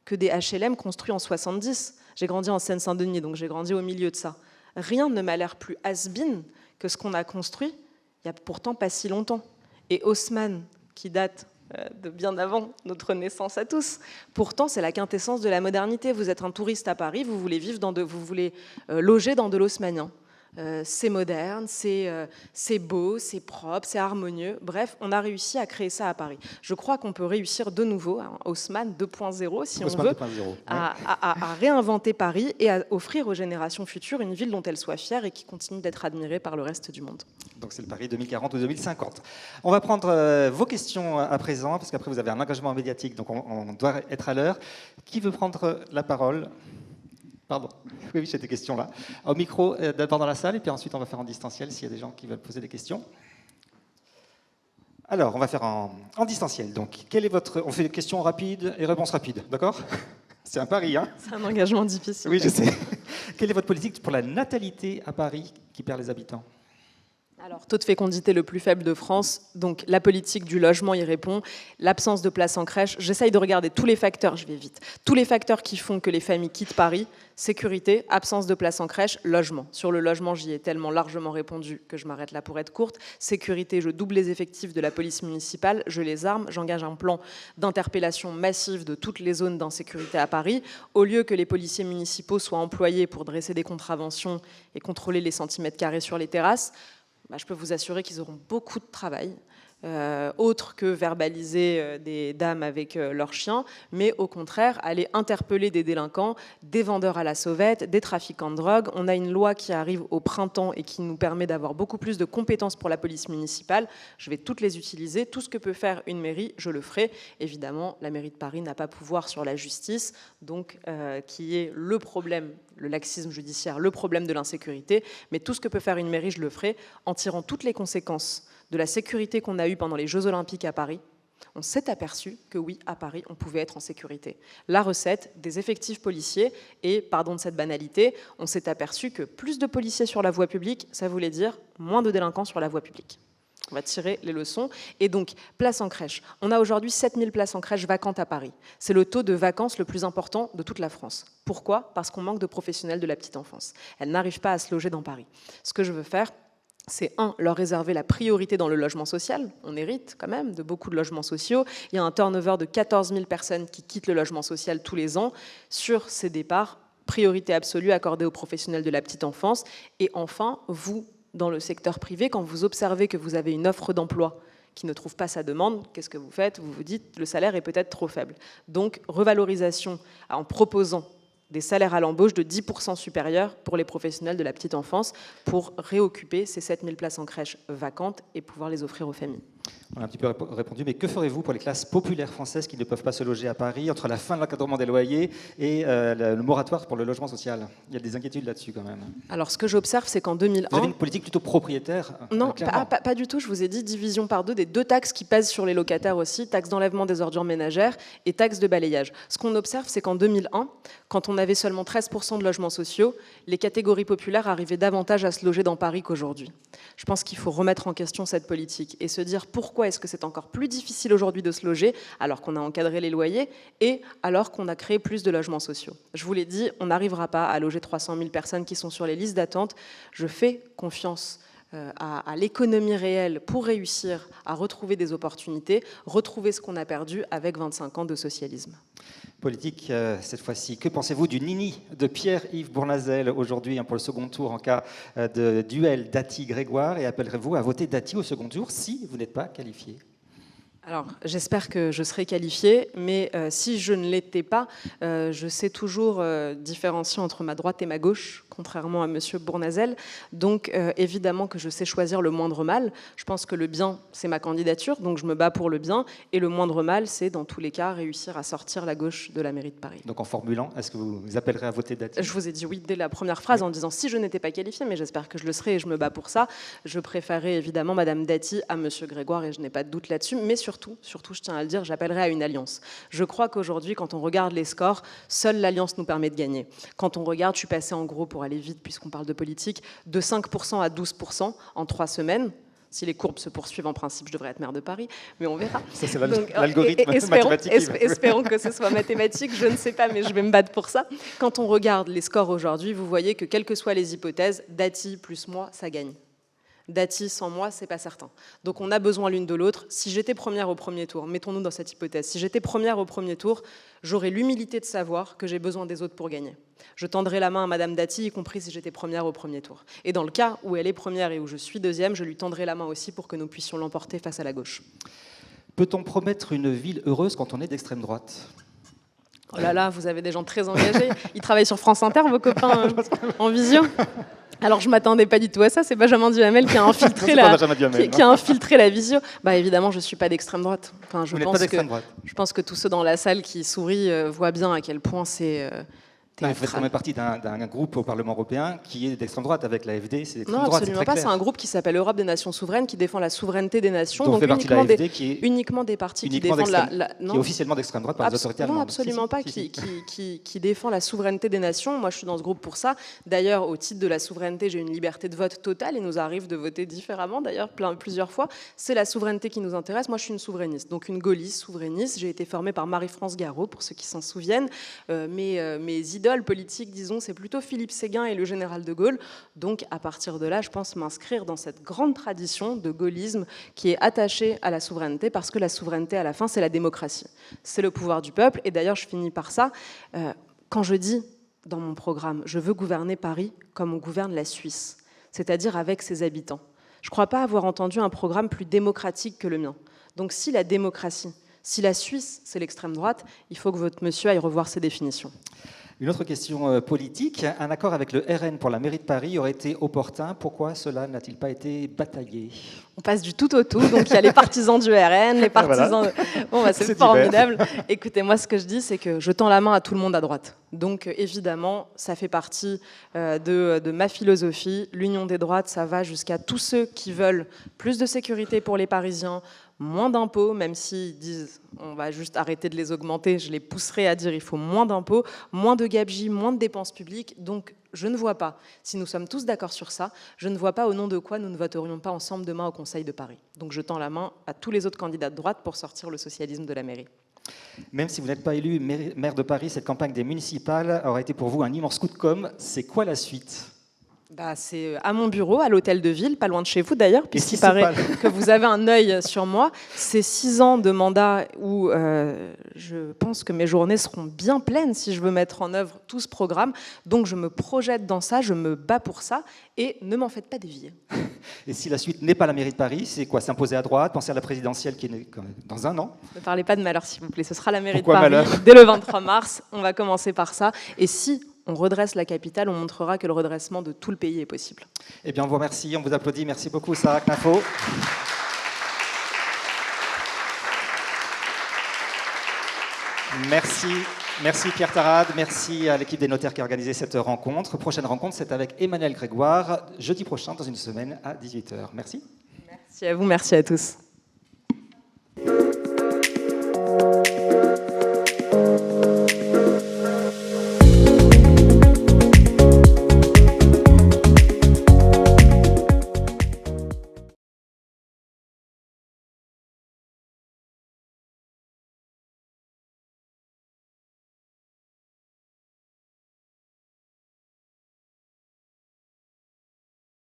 que des HLM construits en 70. J'ai grandi en Seine-Saint-Denis, donc j'ai grandi au milieu de ça. Rien ne m'a l'air plus has-been que ce qu'on a construit il n'y a pourtant pas si longtemps. Et Haussmann, qui date de bien avant notre naissance à tous, pourtant c'est la quintessence de la modernité. Vous êtes un touriste à Paris, vous voulez loger dans de l'haussmannien. C'est moderne, c'est beau, c'est propre, c'est harmonieux. Bref, on a réussi à créer ça à Paris. Je crois qu'on peut réussir de nouveau, Haussmann 2.0, si Haussmann on veut, 2.0, à réinventer Paris et à offrir aux générations futures une ville dont elles soient fières et qui continue d'être admirée par le reste du monde. Donc c'est le Paris 2040 ou 2050. On va prendre vos questions à présent, parce qu'après vous avez un engagement médiatique, donc on doit être à l'heure. Qui veut prendre la parole ? Pardon, oui, j'ai des questions là. Au micro, d'abord dans la salle, et puis ensuite on va faire en distanciel s'il y a des gens qui veulent poser des questions. Alors, on va faire en distanciel. Donc, on fait des questions rapides et réponses rapides, d'accord ? C'est un pari, hein ? C'est un engagement difficile. Oui, je sais. Quelle est votre politique pour la natalité à Paris qui perd les habitants ? Alors, taux de fécondité le plus faible de France, donc la politique du logement y répond, l'absence de place en crèche. J'essaye de regarder tous les facteurs, je vais vite, tous les facteurs qui font que les familles quittent Paris, sécurité, absence de place en crèche, logement. Sur le logement, j'y ai tellement largement répondu que je m'arrête là pour être courte. Sécurité, je double les effectifs de la police municipale, je les arme, j'engage un plan d'interpellation massive de toutes les zones d'insécurité à Paris. Au lieu que les policiers municipaux soient employés pour dresser des contraventions et contrôler les centimètres carrés sur les terrasses, je peux vous assurer qu'ils auront beaucoup de travail, autre que verbaliser des dames avec leurs chiens, mais au contraire, aller interpeller des délinquants, des vendeurs à la sauvette, des trafiquants de drogue. On a une loi qui arrive au printemps et qui nous permet d'avoir beaucoup plus de compétences pour la police municipale. Je vais toutes les utiliser. Tout ce que peut faire une mairie, je le ferai. Évidemment, la mairie de Paris n'a pas pouvoir sur la justice, donc qui est le problème, le laxisme judiciaire, le problème de l'insécurité. Mais tout ce que peut faire une mairie, je le ferai en tirant toutes les conséquences de la sécurité qu'on a eue pendant les Jeux Olympiques à Paris. On s'est aperçu que oui, à Paris, on pouvait être en sécurité. La recette, des effectifs policiers, et, pardon de cette banalité, on s'est aperçu que plus de policiers sur la voie publique, ça voulait dire moins de délinquants sur la voie publique. On va tirer les leçons. Et donc, place en crèche. On a aujourd'hui 7000 places en crèche vacantes à Paris. C'est le taux de vacances le plus important de toute la France. Pourquoi ? Parce qu'on manque de professionnels de la petite enfance. Elles n'arrivent pas à se loger dans Paris. Ce que je veux faire, c'est leur réserver la priorité dans le logement social. On hérite quand même de beaucoup de logements sociaux. Il y a un turnover de 14 000 personnes qui quittent le logement social tous les ans. Sur ces départs, priorité absolue accordée aux professionnels de la petite enfance. Et enfin, vous, dans le secteur privé, quand vous observez que vous avez une offre d'emploi qui ne trouve pas sa demande, qu'est-ce que vous faites ? Vous vous dites, le salaire est peut-être trop faible. Donc, revalorisation en proposant des salaires à l'embauche de 10% supérieurs pour les professionnels de la petite enfance pour réoccuper ces 7000 places en crèche vacantes et pouvoir les offrir aux familles. On a un petit peu répondu, mais que ferez-vous pour les classes populaires françaises qui ne peuvent pas se loger à Paris entre la fin de l'encadrement des loyers et le moratoire pour le logement social ? Il y a des inquiétudes là-dessus quand même. Alors ce que j'observe, c'est qu'en 2001... Vous avez une politique plutôt propriétaire ? Non, pas du tout. Je vous ai dit division par deux des deux taxes qui pèsent sur les locataires aussi, taxe d'enlèvement des ordures ménagères et taxe de balayage. Ce qu'on observe, c'est qu'en 2001, quand on avait seulement 13% de logements sociaux, les catégories populaires arrivaient davantage à se loger dans Paris qu'aujourd'hui. Je pense qu'il faut remettre en question cette politique et se dire pourquoi est-ce que c'est encore plus difficile aujourd'hui de se loger alors qu'on a encadré les loyers et alors qu'on a créé plus de logements sociaux. Je vous l'ai dit, on n'arrivera pas à loger 300 000 personnes qui sont sur les listes d'attente. Je fais confiance à l'économie réelle pour réussir à retrouver des opportunités, retrouver ce qu'on a perdu avec 25 ans de socialisme. Politique, cette fois-ci. Que pensez-vous du nini de Pierre-Yves Bournazel aujourd'hui pour le second tour en cas de duel Dati-Grégoire, et appellerez-vous à voter Dati au second tour si vous n'êtes pas qualifié ? Alors, j'espère que je serai qualifiée, mais si je ne l'étais pas, je sais toujours différencier entre ma droite et ma gauche, contrairement à M. Bournazel. Donc, évidemment que je sais choisir le moindre mal. Je pense que le bien, c'est ma candidature, donc je me bats pour le bien. Et le moindre mal, c'est, dans tous les cas, réussir à sortir la gauche de la mairie de Paris. Donc, en formulant, est-ce que vous appellerez à voter Dati ? Je vous ai dit oui dès la première phrase en disant si je n'étais pas qualifiée, mais j'espère que je le serai et je me bats pour ça. Je préférerais évidemment Mme Dati à M. Grégoire et je n'ai pas de doute là-dessus, mais surtout, je tiens à le dire, j'appellerai à une alliance. Je crois qu'aujourd'hui, quand on regarde les scores, seule l'alliance nous permet de gagner. Quand on regarde, je suis passée en gros, pour aller vite puisqu'on parle de politique, de 5% à 12% en 3 semaines. Si les courbes se poursuivent, en principe, je devrais être maire de Paris, mais on verra. Ça, c'est l'algorithme mathématique. Espérons que ce soit mathématique, je ne sais pas, mais je vais me battre pour ça. Quand on regarde les scores aujourd'hui, vous voyez que quelles que soient les hypothèses, Dati plus moi, ça gagne. Dati sans moi, c'est pas certain. Donc on a besoin l'une de l'autre. Si j'étais première au premier tour, mettons-nous dans cette hypothèse, si j'étais première au premier tour, j'aurais l'humilité de savoir que j'ai besoin des autres pour gagner. Je tendrai la main à Madame Dati, y compris si j'étais première au premier tour. Et dans le cas où elle est première et où je suis deuxième, je lui tendrai la main aussi pour que nous puissions l'emporter face à la gauche. Peut-on promettre une ville heureuse quand on est d'extrême droite ? Oh là là, vous avez des gens très engagés. Ils travaillent sur France Inter, vos copains, en visio. Alors, je ne m'attendais pas du tout à ça. C'est Benjamin Duhamel qui a infiltré, qui a infiltré la visio. Bah, évidemment, je ne suis pas d'extrême droite. Enfin, Vous n'êtes pas d'extrême droite. Je pense que tous ceux dans la salle qui sourient voient bien à quel point c'est Vous faites quand même partie d'un groupe au Parlement européen qui est d'extrême droite, avec l'AfD, c'est d'extrême Non, droite. absolument pas. C'est un groupe qui s'appelle Europe des Nations Souveraines, qui défend la souveraineté des nations. Donc fait partie de l'AfD, uniquement des partis qui défendent qui est officiellement d'extrême droite par les autorités allemandes. Non, absolument pas, qui défend la souveraineté des nations. Moi, je suis dans ce groupe pour ça. D'ailleurs, au titre de la souveraineté, j'ai une liberté de vote totale. Il nous arrive de voter différemment, d'ailleurs, plusieurs fois. C'est la souveraineté qui nous intéresse. Moi, je suis une souverainiste, donc une gaulliste, souverainiste. J'ai été formée par Marie-France Garot, pour ceux qui s'en souviennent. Mes idoles politiques, disons, c'est plutôt Philippe Séguin et le général de Gaulle. Donc, à partir de là, je pense m'inscrire dans cette grande tradition de gaullisme qui est attachée à la souveraineté, parce que la souveraineté, à la fin, c'est la démocratie. C'est le pouvoir du peuple. Et d'ailleurs, je finis par ça. Quand je dis dans mon programme, je veux gouverner Paris comme on gouverne la Suisse, c'est-à-dire avec ses habitants. Je ne crois pas avoir entendu un programme plus démocratique que le mien. Donc, si la démocratie, si la Suisse, c'est l'extrême droite, il faut que votre monsieur aille revoir ses définitions. Une autre question politique. Un accord avec le RN pour la mairie de Paris aurait été opportun. Pourquoi cela n'a-t-il pas été bataillé ? On passe du tout au tout. Donc, il y a les partisans du RN, les partisans... Bon, c'est formidable. Écoutez, moi, ce que je dis, c'est que je tends la main à tout le monde à droite. Donc, évidemment, ça fait partie de ma philosophie. L'union des droites, ça va jusqu'à tous ceux qui veulent plus de sécurité pour les Parisiens, moins d'impôts, même s'ils disent on va juste arrêter de les augmenter, je les pousserai à dire il faut moins d'impôts, moins de gabegies, moins de dépenses publiques. Donc je ne vois pas, si nous sommes tous d'accord sur ça, je ne vois pas au nom de quoi nous ne voterions pas ensemble demain au Conseil de Paris. Donc je tends la main à tous les autres candidats de droite pour sortir le socialisme de la mairie. Même si vous n'êtes pas élu maire de Paris, cette campagne des municipales aurait été pour vous un immense coup de com'. C'est quoi la suite ? C'est à mon bureau, à l'hôtel de ville, pas loin de chez vous d'ailleurs, puisqu'il paraît que vous avez un œil sur moi. C'est 6 ans de mandat où je pense que mes journées seront bien pleines si je veux mettre en œuvre tout ce programme. Donc je me projette dans ça, je me bats pour ça et ne m'en faites pas dévier. Et si la suite n'est pas la mairie de Paris, c'est quoi ? S'imposer à droite, penser à la présidentielle qui est dans un an ? Ne parlez pas de malheur s'il vous plaît, ce sera la mairie Pourquoi de Paris malheur ? Dès le 23 mars, on va commencer par ça. Et si on redresse la capitale, on montrera que le redressement de tout le pays est possible. Eh bien, on vous remercie, on vous applaudit. Merci beaucoup, Sarah Knafo. Merci Pierre Tarade, merci à l'équipe des notaires qui a organisé cette rencontre. Prochaine rencontre, c'est avec Emmanuel Grégoire, jeudi prochain, dans une semaine, à 18h. Merci. Merci à vous, merci à tous.